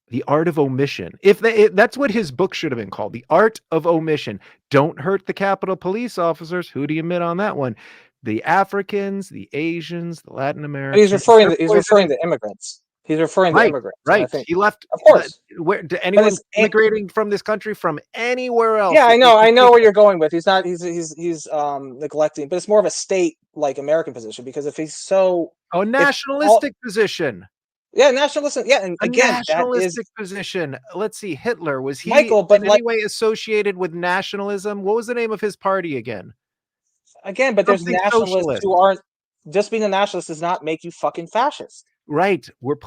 The Art of Omission. That's what his book should have been called, The Art of Omission. Don't hurt the Capitol Police officers. Who do you admit on that one? The Africans, the Asians, the Latin Americans. He's referring to immigrants. He's referring to immigrants. Right. I think, he left. Of course. Where anyone immigrating from this country from anywhere else? Yeah, I know where you're going with. He's not. He's neglecting, but it's more of a state like American position, because if he's so nationalistic position. Yeah, nationalistic. Yeah, and again, nationalistic position. Let's see. Hitler, was he Michael, but in any way associated with nationalism? What was the name of his party again? Again, but there's nationalists who aren't. Just being a nationalist does not make you fucking fascist. Right. We're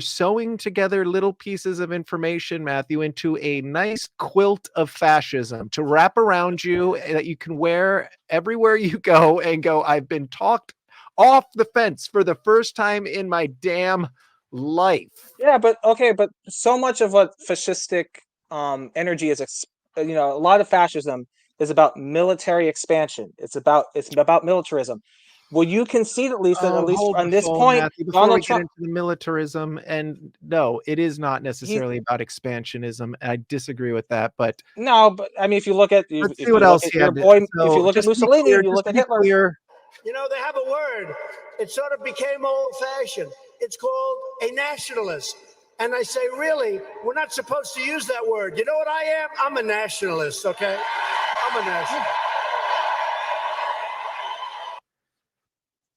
sewing together little pieces of information, Matthew, into a nice quilt of fascism to wrap around you that you can wear everywhere you go and go, I've been talked off the fence for the first time in my damn life. Yeah, but so much of what fascistic energy is, a lot of fascism is about military expansion. It's about militarism. Well, you concede at least on this point, Matthew, before Donald we Trump. get into the militarism, and no, it is not necessarily about expansionism. I disagree with that, but no, but I mean, if you look at let's see what else he had. if you look at Mussolini, you look at Hitler. You know, they have a word. It sort of became old-fashioned. It's called a nationalist. And I say, really, we're not supposed to use that word. You know what I am? I'm a nationalist, okay? I'm a nationalist.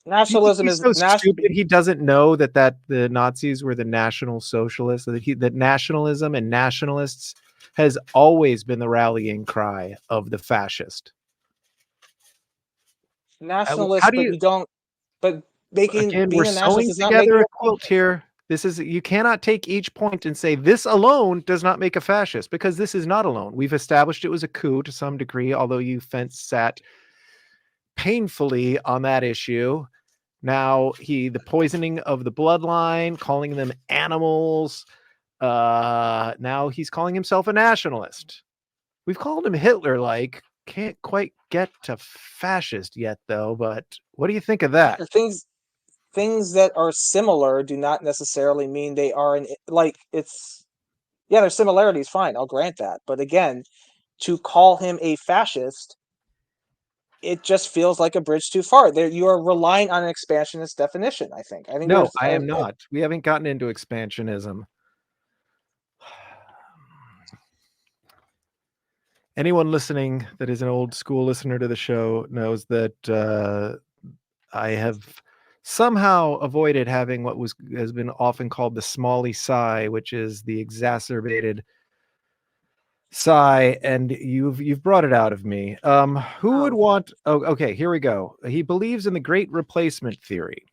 Nationalism is so stupid. He doesn't know that the Nazis were the National Socialists. That nationalism and nationalists has always been the rallying cry of the fascist. Nationalist, but you don't. But being a nationalist does not make you a quilt here. You cannot take each point and say this alone does not make a fascist, because this is not alone. We've established it was a coup to some degree, although you sat painfully on that issue. Now the poisoning of the bloodline, calling them animals. Now he's calling himself a nationalist. We've called him Hitler-like. Can't quite get to fascist yet, though. But what do you think of that? Things that are similar do not necessarily mean they are there's similarities. Fine, I'll grant that. But again, to call him a fascist, it just feels like a bridge too far. There, you are relying on an expansionist definition. I think. No, I am not. We haven't gotten into expansionism. Anyone listening that is an old school listener to the show knows that I have somehow avoided having what has been often called the Smalley sigh, which is the exacerbated sigh, and you've brought it out of me. Who would want? Oh, okay, here we go. He believes in the Great Replacement theory.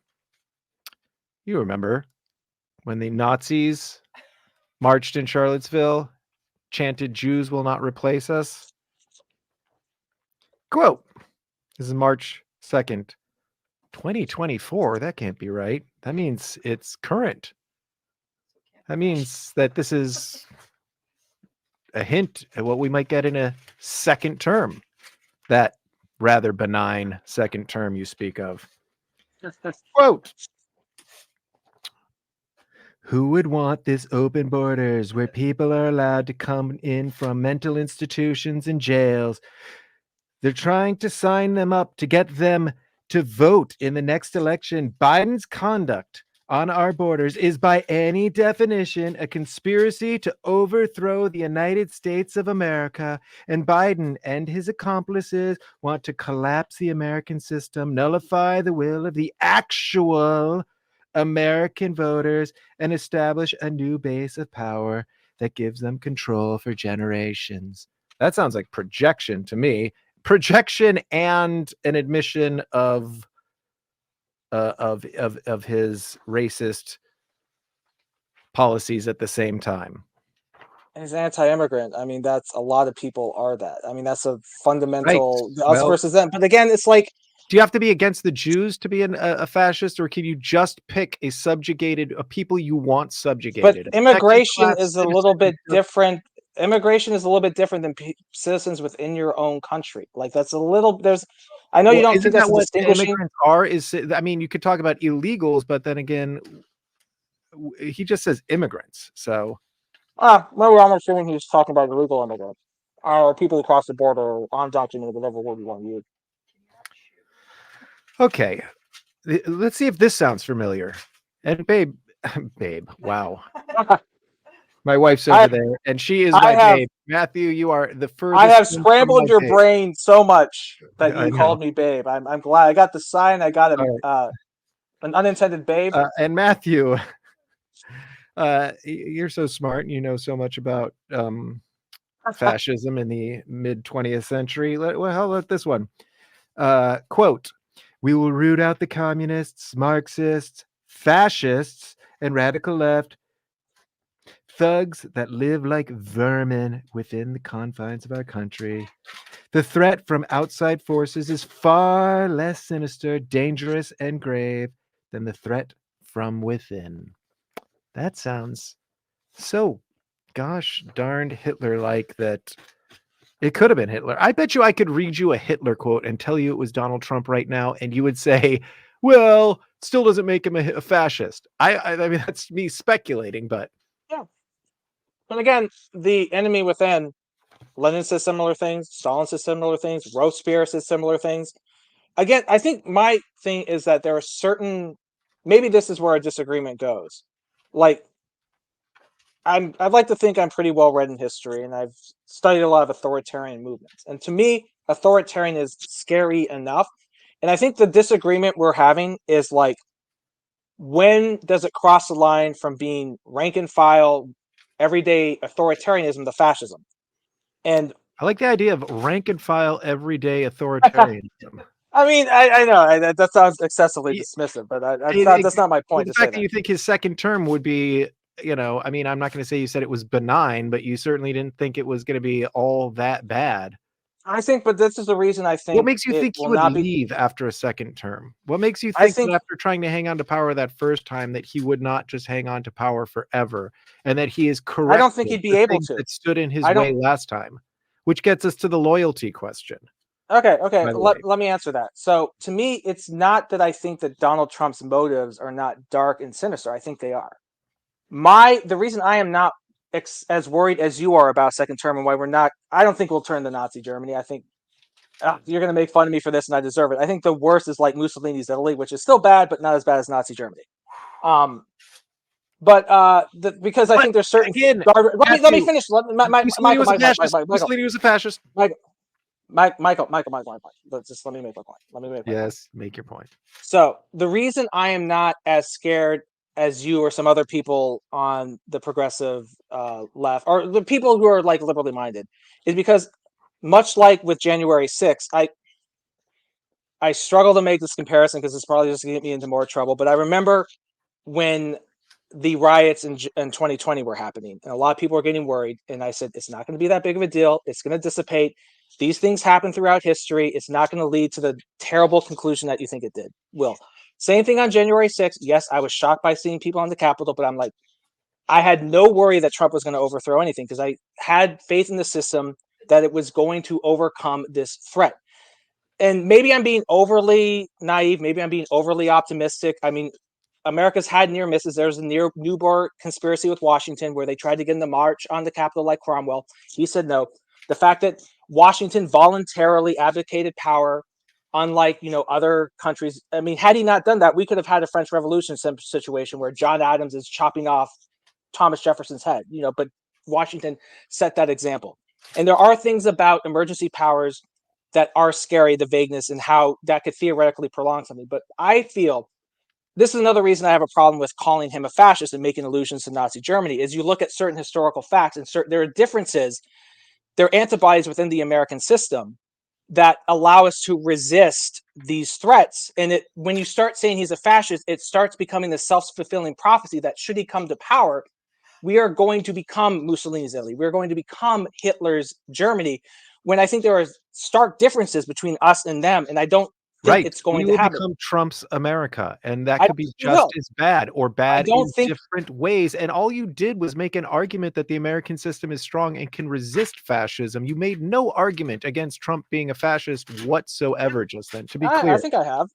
You remember when the Nazis marched in Charlottesville, chanted "Jews will not replace us"? Quote: This is March 2nd, 2024. That can't be right. That means it's current. That means that this is a hint at what we might get in a second term. That rather benign second term you speak of. Quote: Who would want this open borders where people are allowed to come in from mental institutions and jails? They're trying to sign them up to get them to vote in the next election. Biden's conduct on our borders is by any definition a conspiracy to overthrow the United States of America, and Biden and his accomplices want to collapse the American system, nullify the will of the actual American voters, and establish a new base of power that gives them control for generations. That sounds like projection to me. Projection and an admission of his racist policies at the same time. And he's anti-immigrant. I mean, that's a lot of people are that. I mean, that's a fundamental Right. us versus them. But again, it's like, do you have to be against the Jews to be a fascist, or can you just pick a people you want subjugated? but immigration is a little bit different. Immigration is a little bit different than citizens within your own country. Like that's a little. I know you don't think that's distinguishing. Immigrants are. I mean, you could talk about illegals, but then again, he just says immigrants. So, well, I'm assuming he's talking about illegal immigrants, or people across the border, undocumented, whatever word you want to use. Okay, let's see if this sounds familiar. And babe, wow. My wife's over there, and she is my babe. Matthew, you are the furthest. I have scrambled your brain so much that you called me babe. I'm glad I got the sign. I got an unintended babe. And Matthew, you're so smart, and you know so much about fascism in the mid 20th century. Well, how about this one? Quote: We will root out the communists, Marxists, fascists, and radical left thugs that live like vermin within the confines of our country. The threat from outside forces is far less sinister, dangerous, and grave than the threat from within. That sounds so gosh darned Hitler-like that it could have been Hitler. I bet you I could read you a Hitler quote and tell you it was Donald Trump right now, and you would say, well, still doesn't make him a fascist. I mean, that's me speculating, but yeah. But again, the enemy within, Lenin says similar things, Stalin says similar things, Robespierre says similar things. Again, I think my thing is that there are certain, maybe this is where a disagreement goes. Like, I'd like to think I'm pretty well read in history, and I've studied a lot of authoritarian movements. And to me, authoritarian is scary enough. And I think the disagreement we're having is like, when does it cross the line from being rank and file, everyday authoritarianism to fascism? And I like the idea of rank and file everyday authoritarianism. I mean, I know that sounds excessively dismissive, but that's not my point. The fact that you think his second term would be, I mean, I'm not going to say you said it was benign, but you certainly didn't think it was going to be all that bad. I think, but this is the reason I think. What makes you think he would leave after a second term? What makes you think that after trying to hang on to power that first time, that he would not just hang on to power forever, and that he is correct? I don't think he'd be able to. That stood in his way last time, which gets us to the loyalty question. Okay. Let me answer that. So to me, it's not that I think that Donald Trump's motives are not dark and sinister. I think they are. The reason I am not as worried as you are about second term, and why we're not, I don't think we'll turn to Nazi Germany. I think you're going to make fun of me for this, and I deserve it. I think the worst is like Mussolini's Italy, which is still bad, but not as bad as Nazi Germany. Because I think there's certain. Let me finish. Mussolini was a fascist. Michael. Let me make my point. Yes, make your point. So the reason I am not as scared as you or some other people on the progressive left, or the people who are like liberally minded, is because much like with January 6th, I struggle to make this comparison because it's probably just going to get me into more trouble. But I remember when the riots in 2020 were happening, and a lot of people were getting worried. And I said, it's not going to be that big of a deal. It's going to dissipate. These things happen throughout history. It's not going to lead to the terrible conclusion that you think it did. Will. Same thing on January 6th. Yes, I was shocked by seeing people on the Capitol, but I'm like, I had no worry that Trump was going to overthrow anything because I had faith in the system that it was going to overcome this threat. And maybe I'm being overly naive. Maybe I'm being overly optimistic. I mean, America's had near misses. There's a near Newport conspiracy with Washington where they tried to get in the march on the Capitol like Cromwell. He said no. The fact that Washington voluntarily abdicated power, unlike other countries. I mean, had he not done that, we could have had a French Revolution situation where John Adams is chopping off Thomas Jefferson's head. But Washington set that example. And there are things about emergency powers that are scary, the vagueness and how that could theoretically prolong something. But I feel this is another reason I have a problem with calling him a fascist and making allusions to Nazi Germany, is you look at certain historical facts and there are differences, there are antibodies within the American system that allow us to resist these threats. And when you start saying he's a fascist, it starts becoming the self-fulfilling prophecy that should he come to power, we are going to become Mussolini's Italy. We're going to become Hitler's Germany, when I think there are stark differences between us and them. And I don't think it's going to happen. We will become Trump's America, and that could be just as bad or bad in different ways. And all you did was make an argument that the American system is strong and can resist fascism. You made no argument against Trump being a fascist whatsoever just then, to be clear. I think I have.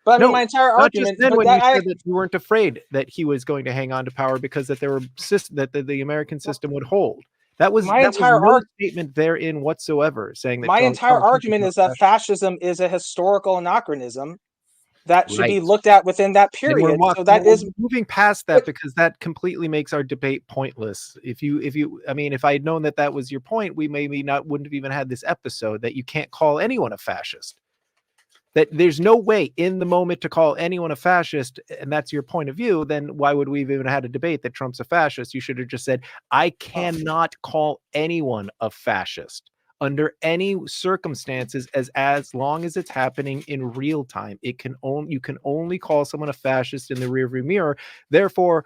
But I mean, my entire argument. Not just then, when you said that you weren't afraid that he was going to hang on to power because that the American system would hold. That was no statement therein whatsoever saying that. My entire argument is that fascism is a historical anachronism that should be looked at within that period. So that is moving past that, because that completely makes our debate pointless. If I had known that was your point, we maybe wouldn't have even had this episode, that you can't call anyone a fascist. That there's no way in the moment to call anyone a fascist, and that's your point of view, then why would we have even had a debate that Trump's a fascist? You should have just said, I cannot call anyone a fascist under any circumstances as long as it's happening in real time. You can only call someone a fascist in the rearview mirror. Therefore,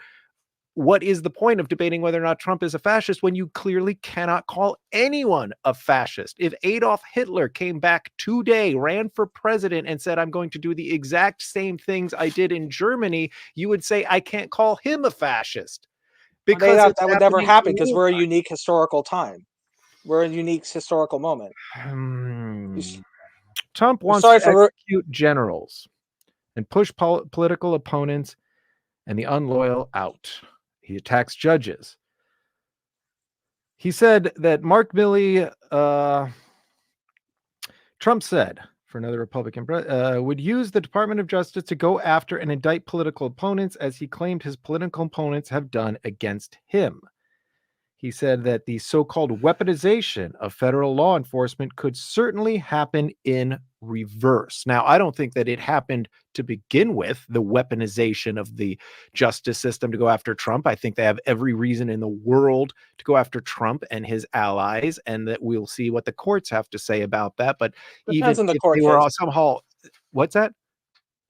what is the point of debating whether or not Trump is a fascist when you clearly cannot call anyone a fascist? If Adolf Hitler came back today, ran for president, and said, I'm going to do the exact same things I did in Germany, you would say, I can't call him a fascist. Because that would never happen, because we're a unique historical time. We're a unique historical moment. Trump wants to execute generals and push political opponents and the unloyal out. He attacks judges. He said that Mark Milley, Trump said, for another Republican, would use the Department of Justice to go after and indict political opponents, as he claimed his political opponents have done against him. He said that the so-called weaponization of federal law enforcement could certainly happen in reverse. Now, I don't think that it happened to begin with, the weaponization of the justice system to go after Trump. I think they have every reason in the world to go after Trump and his allies, and that we'll see what the courts have to say about that. But depends even on the court they were somehow, what's that?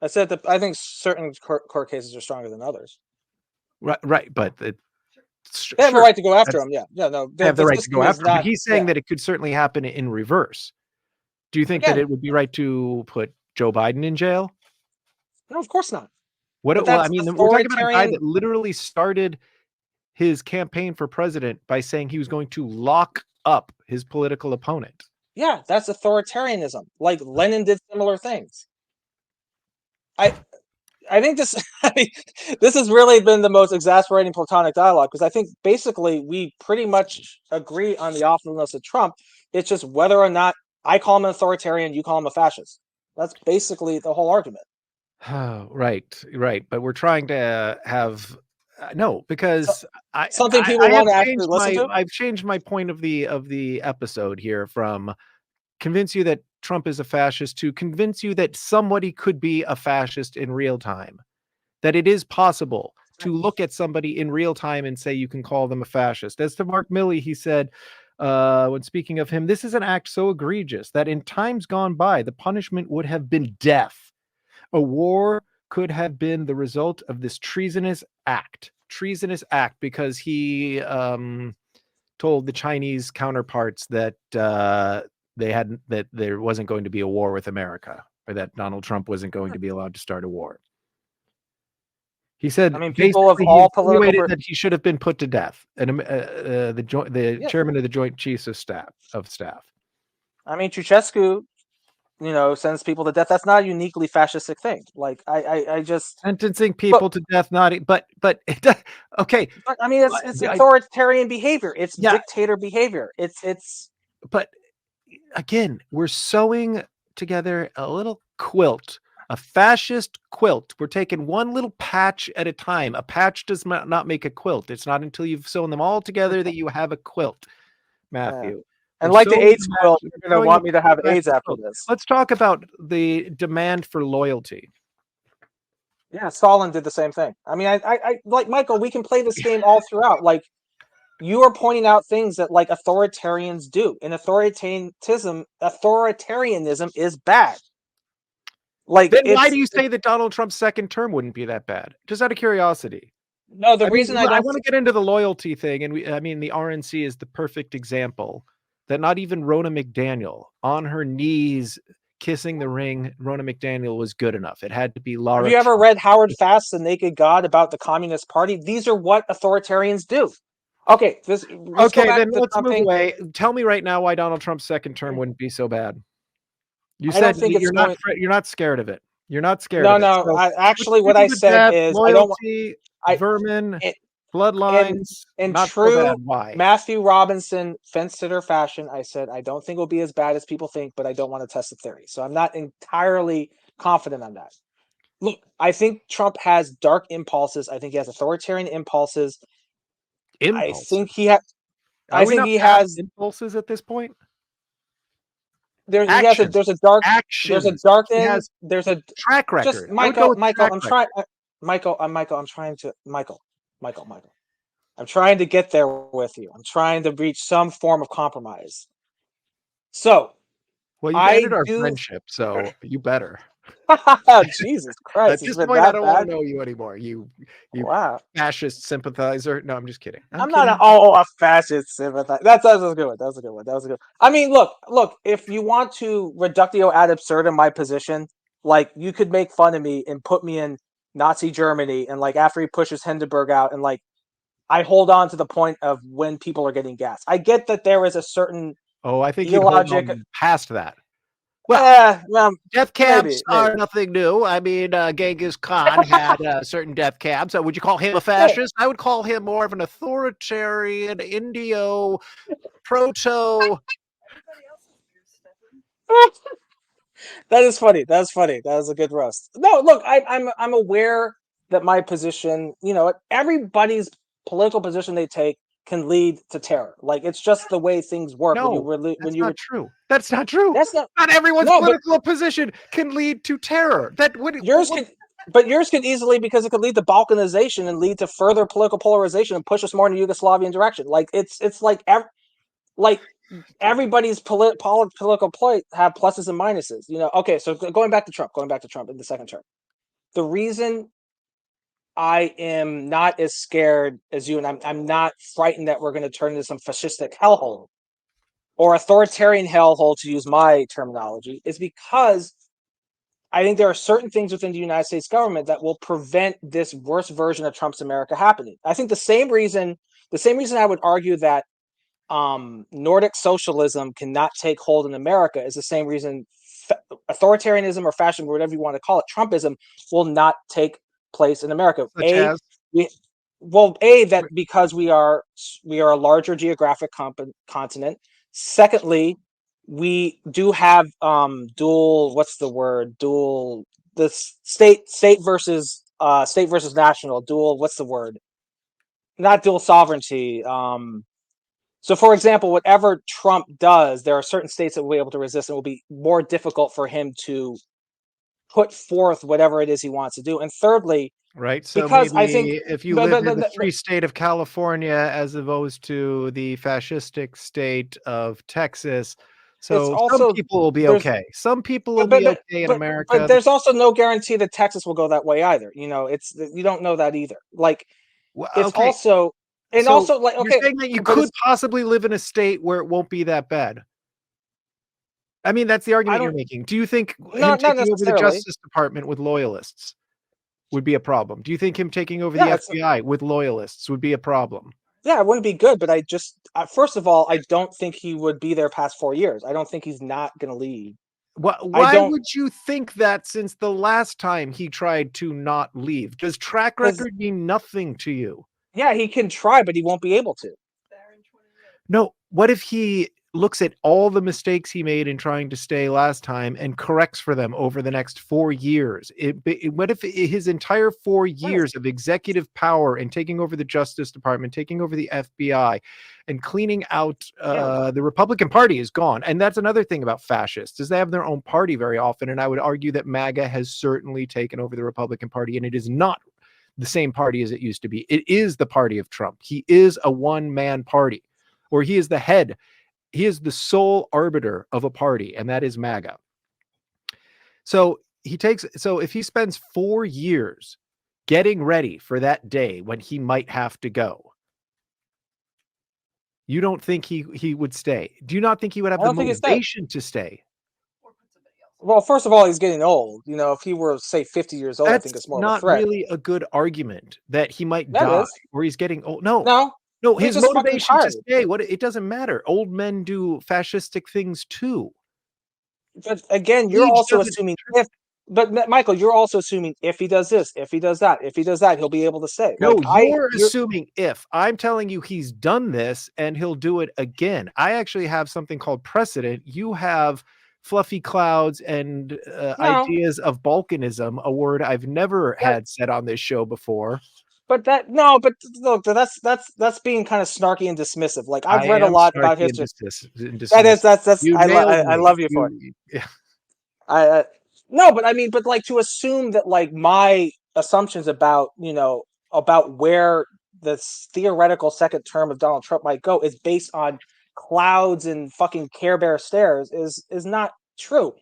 I said that I think certain court cases are stronger than others. Right, but they have a right to go after him. They have the right to go after him. But he's saying that it could certainly happen in reverse. Do you think that it would be right to put Joe Biden in jail? No, of course not. We're talking about a guy that literally started his campaign for president by saying he was going to lock up his political opponent. Yeah, that's authoritarianism. Like Lenin did similar things. I think this has really been the most exasperating platonic dialogue, because I think basically we pretty much agree on the awfulness of Trump. It's just whether or not I call him an authoritarian, you call him a fascist. That's basically the whole argument. Right. But we're trying to have because people want to actually listen to. I've changed my point of the episode here from convince you that Trump is a fascist to convince you that somebody could be a fascist in real time. That it is possible to look at somebody in real time and say you can call them a fascist. As to Mark Milley, he said, when speaking of him, this is an act so egregious that in times gone by, the punishment would have been death. A war could have been the result of this treasonous act. Treasonous act because he told the Chinese counterparts that that there wasn't going to be a war with America, or that Donald Trump wasn't going to be allowed to start a war. He said, I mean, people of all political that he should have been put to death, and the chairman of the Joint Chiefs of Staff. I mean, Ceausescu, sends people to death. That's not a uniquely fascistic thing. Like I just sentencing people to death, not but it does, okay. But I mean, it's authoritarian behavior. It's dictator behavior. It's. But again, we're sewing together a little quilt. A fascist quilt. We're taking one little patch at a time. A patch does not make a quilt. It's not until you've sewn them all together that you have a quilt, Matthew. Yeah. And like the AIDS quilt, you're going to want me to have AIDS after this. Let's talk about the demand for loyalty. Yeah, Stalin did the same thing. I mean, I like Michael, we can play this game all throughout. Like, you are pointing out things that like authoritarians do. And authoritarianism is bad. Like, then why do you say that Donald Trump's second term wouldn't be that bad? Just out of curiosity. No, the reason I want to get into the loyalty thing, and the RNC is the perfect example that not even Ronna McDaniel on her knees kissing the ring, Ronna McDaniel was good enough. It had to be Laura. Have you ever read Howard Fast's The Naked God about the Communist Party? These are what authoritarians do. Okay, let's move away. Tell me right now why Donald Trump's second term wouldn't be so bad. You said you're not scared of it. You're not scared of it. No. So, what I said is loyalty, vermin, bloodlines. In not true so bad. Why? Matthew Robinson fence-sitter fashion, I said I don't think it will be as bad as people think, but I don't want to test the theory. So I'm not entirely confident on that. Look, I think Trump has dark impulses. I think he has authoritarian impulses. I think he has. I think he has impulses at this point. There's a dark track record. Just Michael, I'm trying to get there with you. I'm trying to reach some form of compromise. So, well, you ended our friendship, so you better. Jesus Christ! At this point, I don't want to know you anymore. You wow. Fascist sympathizer. No, I'm just kidding. I'm not a fascist sympathizer. That's a good one. That was a good one. I mean, look. If you want to reductio ad absurdum my position, like you could make fun of me and put me in Nazi Germany, and like after he pushes Hindenburg out, and like I hold on to the point of when people are getting gas. I get that there is a certain I think you hold on past that. Well, death camps are nothing new. I mean, Genghis Khan had certain death camps. Would you call him a fascist? I would call him more of an authoritarian, Indio, proto. That is funny. That was a good roast. No, look, I'm aware that my position, everybody's political position they take can lead to terror. Like it's just the way things work. No, that's not true. That's not true. Not everyone's political position can lead to terror. But yours could easily, because it could lead to balkanization and lead to further political polarization and push us more in the Yugoslavian direction. Like it's like everybody's political play have pluses and minuses. Okay, so going back to Trump in the second term, the reason I am not as scared as you, and I'm not frightened that we're going to turn into some fascistic hellhole or authoritarian hellhole, to use my terminology, is because I think there are certain things within the United States government that will prevent this worst version of Trump's America happening. I think the same reason I would argue that Nordic socialism cannot take hold in America is the same reason authoritarianism or fascism, or whatever you want to call it, Trumpism, will not take place in America. Because we are a larger geographic continent. Secondly, we do have dual state versus national, not dual sovereignty. So, for example, whatever Trump does, there are certain states that will be able to resist, and it will be more difficult for him to put forth whatever it is he wants to do. And thirdly, Right. So because I think, maybe if you but, live but, in but, the but free state of California as opposed to the fascistic state of Texas, it's so some also people will be there's okay. Some people will but be but but okay in but but America. there's also no guarantee that Texas will go that way either. It's you don't know that either. Like Well, it's okay. also and So also like you're okay, saying that you but could it's possibly live in a state where it won't be that bad. I mean, that's the I argument you're don't making. Do you think him not taking over the necessarily. Justice Department with loyalists would be a problem? Do you think him taking over the Yeah, it's FBI with loyalists would be a problem? yeah, it wouldn't be good. But I just first of all, I don't think he would be there past 4 years. I don't think he's not going to leave. I Why don't would you think that since the last time he tried to not leave? Does track because record mean nothing to you? yeah, he can try, but he won't be able to. No, what if he looks at all the mistakes he made in trying to stay last time and corrects for them over the next 4 years? What if his entire 4 Right. years of executive power and taking over the Justice Department, taking over the FBI, and cleaning out Yeah. the Republican Party is gone? And that's another thing about fascists is they have their own party very often. And I would argue that MAGA has certainly taken over the Republican Party, and it is not the same party as it used to be. It is the party of Trump. He is a one-man party, or he is the head. He is the sole arbiter of a party, and that is MAGA. So if he spends 4 years getting ready for that day when he might have to go, you don't think he would stay? Do you not think he would have I the don't think he's staying. motivation to stay? Well, first of all, he's getting old. If he were say 50 years old, I think That's it's more of a not threat. really a good argument that he might That die is. or he's getting old. No. No, No, he's his just fucking motivation to tired. stay, it doesn't matter. Old men do fascistic things too. But again, you're Age also doesn't. assuming if. But Michael, you're also assuming if he does this, if he does that, if he does that, he'll be able to stay. No, you're You're assuming if. I'm telling you he's done this and he'll do it again. I actually have something called precedent. You have fluffy clouds and no, ideas of balkanism, a word I've never that, had said on this show before. but that no, but look, that's being kind of snarky and dismissive. Like I've I read a am lot about snarky and history. dismissive. That is that's You nailed I me. love you for it. Yeah. I no, but I mean, but like to assume that like my assumptions about about where this theoretical second term of Donald Trump might go is based on clouds and fucking Care Bear stares is not true.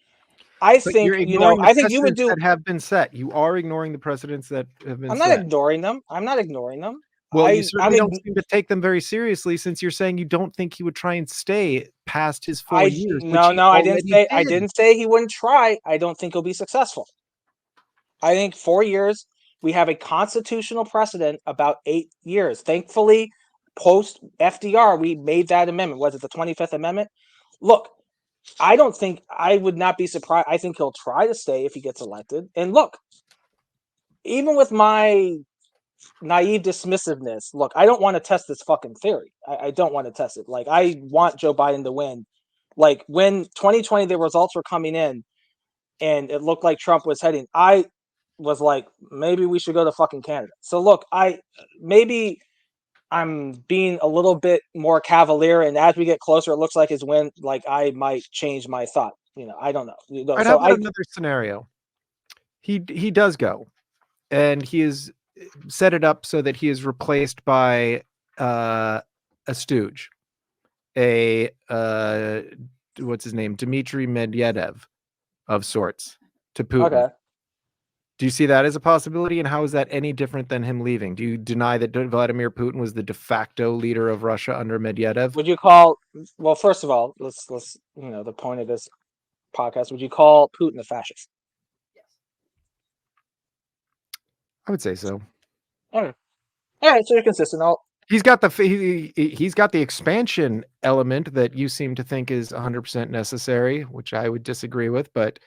I But you're think ignoring the I think you would precedents do. that have been set. You are ignoring the precedents that have been I'm not set. ignoring them. I'm not ignoring them. Well, you I'm certainly don't seem to take them very seriously since you're saying you don't think he would try and stay past his 4 years, which no he no already I did. didn't say he wouldn't try. I don't think he'll be successful. I think 4 years, we have a constitutional precedent about 8 years. Thankfully, post FDR, we made that amendment. Was it the 25th Amendment? Look, I don't think I would not be surprised. I think he'll try to stay if he gets elected. And look, even with my naive dismissiveness, look, I don't want to test this fucking theory. I don't want to test it. Like, I want Joe Biden to win. Like, when 2020, the results were coming in and it looked like Trump was heading, I was like, maybe we should go to fucking Canada. So look, maybe I'm being a little bit more cavalier, and as we get closer, it looks like his win. Like I might change my thought. I don't know. All right, how So about another scenario? He does go, and he has set it up so that he is replaced by a stooge, a what's his name, Dmitry Medvedev of sorts, to Putin. Okay. Do you see that as a possibility? And how is that any different than him leaving? Do you deny that Vladimir Putin was the de facto leader of Russia under Medvedev? Would you call? Well, first of all, let's the point of this podcast. Would you call Putin a fascist? I would say so. All right. All right. So you're consistent. He's got he's got the expansion element that you seem to think is 100% necessary, which I would disagree with. But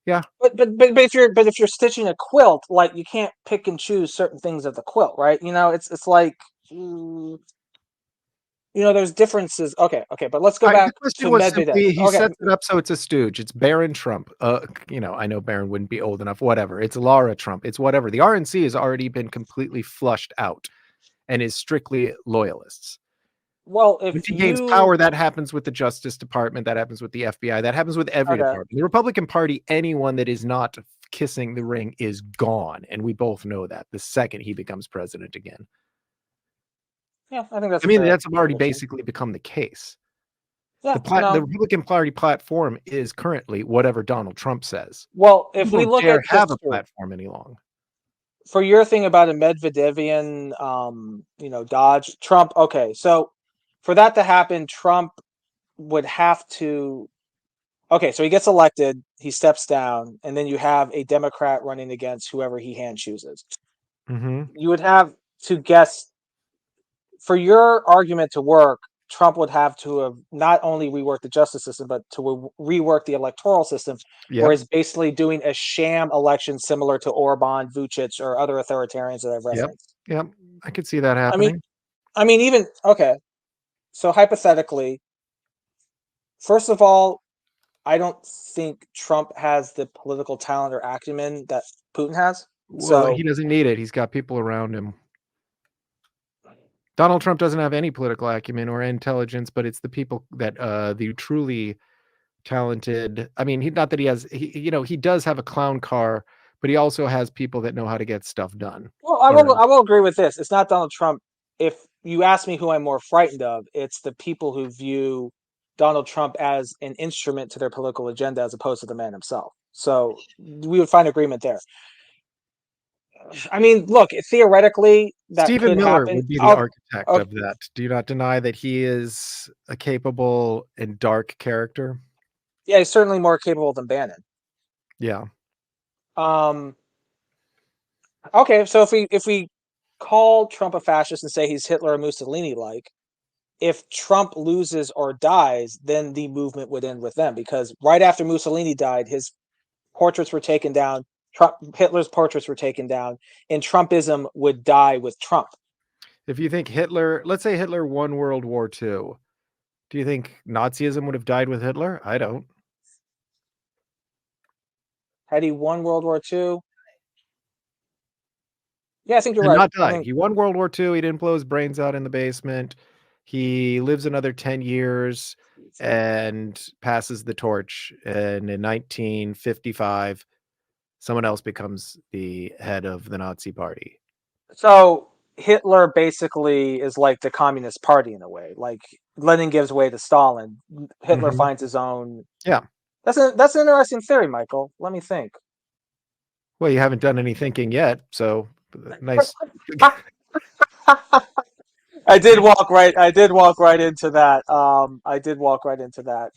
yeah, but if you're stitching a quilt, like you can't pick and choose certain things of the quilt, right? It's like there's differences. Okay, but let's go back the question to was Medvedev. simply he Okay, sets it up so it's a stooge. It's Baron Trump. I know Baron wouldn't be old enough. Whatever. It's Laura Trump. It's whatever. The RNC has already been completely flushed out and is strictly loyalists. Well, if Once he gains you power, that happens with the Justice Department, that happens with the FBI, that happens with every okay, department. The Republican Party, anyone that is not kissing the ring is gone, and we both know that the second he becomes president again. yeah, I think that's I a mean, fair that's already prediction. basically become the case. Yeah, The no. Republican Party platform is currently whatever Donald Trump says. Well, We if we don't look dare at have a history, platform any longer. for your thing about a Medvedevian, dodge, Trump. Okay, so for that to happen, Trump would have to. Okay, so he gets elected, he steps down, and then you have a Democrat running against whoever he hand chooses. Mm-hmm. You would have to guess for your argument to work. Trump would have to have not only reworked the justice system, but to rework the electoral system, where Yep. he's basically doing a sham election similar to Orban, Vucic, or other authoritarians that I've Yep. referenced. Yep. I could see that I mean, happening. even okay. So hypothetically, first of all, I don't think Trump has the political talent or acumen that Putin has. Well, he So doesn't need it. He's got people around him. Donald Trump doesn't have any political acumen or intelligence, but it's the people that the truly talented. I mean, not that he has. He does have a clown car, but he also has people that know how to get stuff done. well, I will Around. agree with this. It's not Donald Trump. If you ask me who I'm more frightened of, it's the people who view Donald Trump as an instrument to their political agenda as opposed to the man himself. So we would find agreement there. I mean, look, theoretically that Stephen could Miller happen. would be the Oh, architect of that. Do you not deny that he is a capable and dark character? yeah, he's certainly more capable than Bannon. Yeah. Um, okay, so if we call Trump a fascist and say he's Hitler or Mussolini like, if Trump loses or dies, then the movement would end with them because right after Mussolini died, his portraits were taken down. Hitler's portraits were taken down, and Trumpism would die with Trump. If you think Hitler, let's say Hitler won World War II, do you think Nazism would have died with Hitler? I don't. Had he won World War II? Yeah, I think you're And right. not I died. think He won World War II. He didn't blow his brains out in the basement. He lives another 10 years and passes the torch. And in 1955, someone else becomes the head of the Nazi party. so. Hitler basically is like the Communist Party in a way. Like Lenin gives way to Stalin. Hitler Mhm. finds his own. Yeah. That's an interesting theory, Michael. Let me think. Well, you haven't done any thinking yet. So nice. I did walk right. I did walk right into that. I did walk right into that.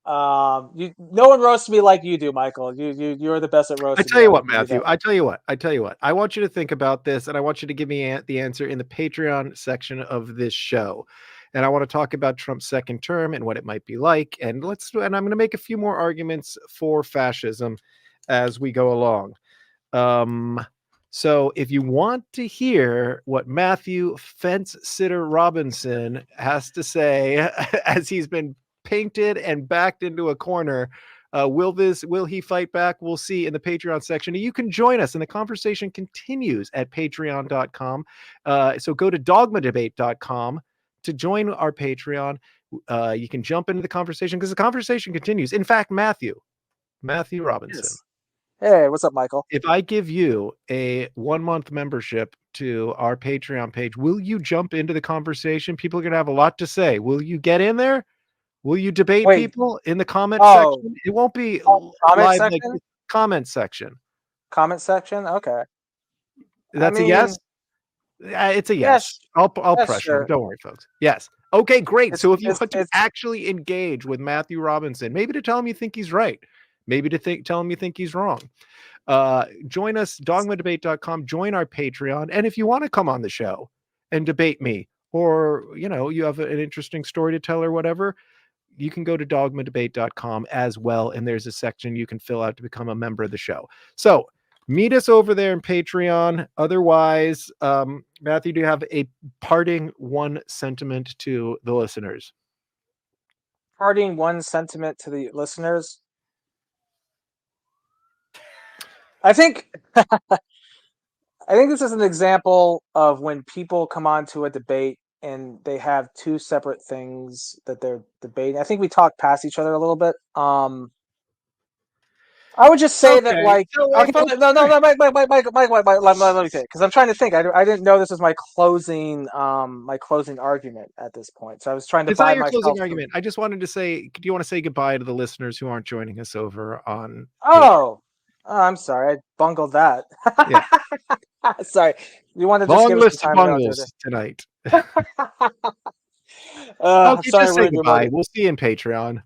No one roasts me like you do, Michael. You're the best at I roasting tell me. you I'll what, give you Matthew. that. I tell you what. I tell you what. I want you to think about this, and I want you to give me the answer in the Patreon section of this show. And I want to talk about Trump's second term and what it might be like. And I'm going to make a few more arguments for fascism as we go along. So if you want to hear what Matthew Fence Sitter Robinson has to say as he's been painted and backed into a corner, will he fight back? We'll see in the Patreon section. You can join us and the conversation continues at patreon.com. So go to dogmadebate.com to join our Patreon. You can jump into the conversation because the conversation continues. In fact, Matthew Robinson. Yes. Hey, what's up, Michael? If I give you a 1-month membership to our Patreon page, will you jump into the conversation? People are going to have a lot to say. Will you get in there? Will you debate Wait. people in the comment Oh, section? It won't be comment live like section. this. Comment section. Comment section. Okay. I That's a mean, yes. It's a yes. yes, I'll yes, pressure him. sure. Don't worry, folks. Yes. Okay, great. It's So if you it's want to it's actually engage with Matthew Robinson, maybe to tell him you think he's right, maybe to tell him you think he's wrong. Join us, dogmadebate.com, join our Patreon. And if you want to come on the show and debate me, or you have an interesting story to tell or whatever, you can go to dogmadebate.com as well. And there's a section you can fill out to become a member of the show. So meet us over there in Patreon. Otherwise, Matthew, do you have a parting one sentiment to the listeners? parting one sentiment to the listeners. I think I think this is an example of when people come onto a debate and they have two separate things that they're debating. I think we talked past each other a little bit. I would just say that, Okay, like, so okay, if I'm- no, Mike, let me say it, because I'm trying to think. I didn't know this was my closing argument at this point. So I was trying to It's not buy your myself closing some- argument. I just wanted to say, do you want to say goodbye to the listeners who aren't joining us over on Patreon? Oh, I'm sorry, I bungled that. Yeah. Sorry, you want to just Long give us list some of time to bungles tonight. I'm Okay, sorry I just say ruined your goodbye. motive. We'll see you in Patreon.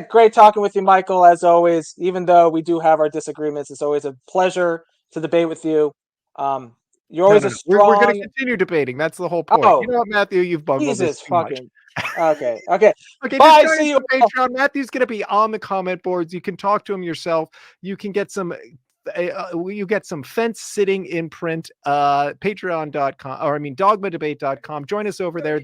Great talking with you, Michael, as always. Even though we do have our disagreements, it's always a pleasure to debate with you. You're always a No. We're going to strong. continue debating. That's the whole point. Oh, You know what, Matthew? You've bungled this Jesus too much. fucking. Okay. Okay, Bye. just join See us you. on Patreon. Matthew's going to be on the comment boards. You can talk to him yourself. You can get some you get some fence sitting in print. Patreon.com, or I mean dogmadebate.com. Join us over there.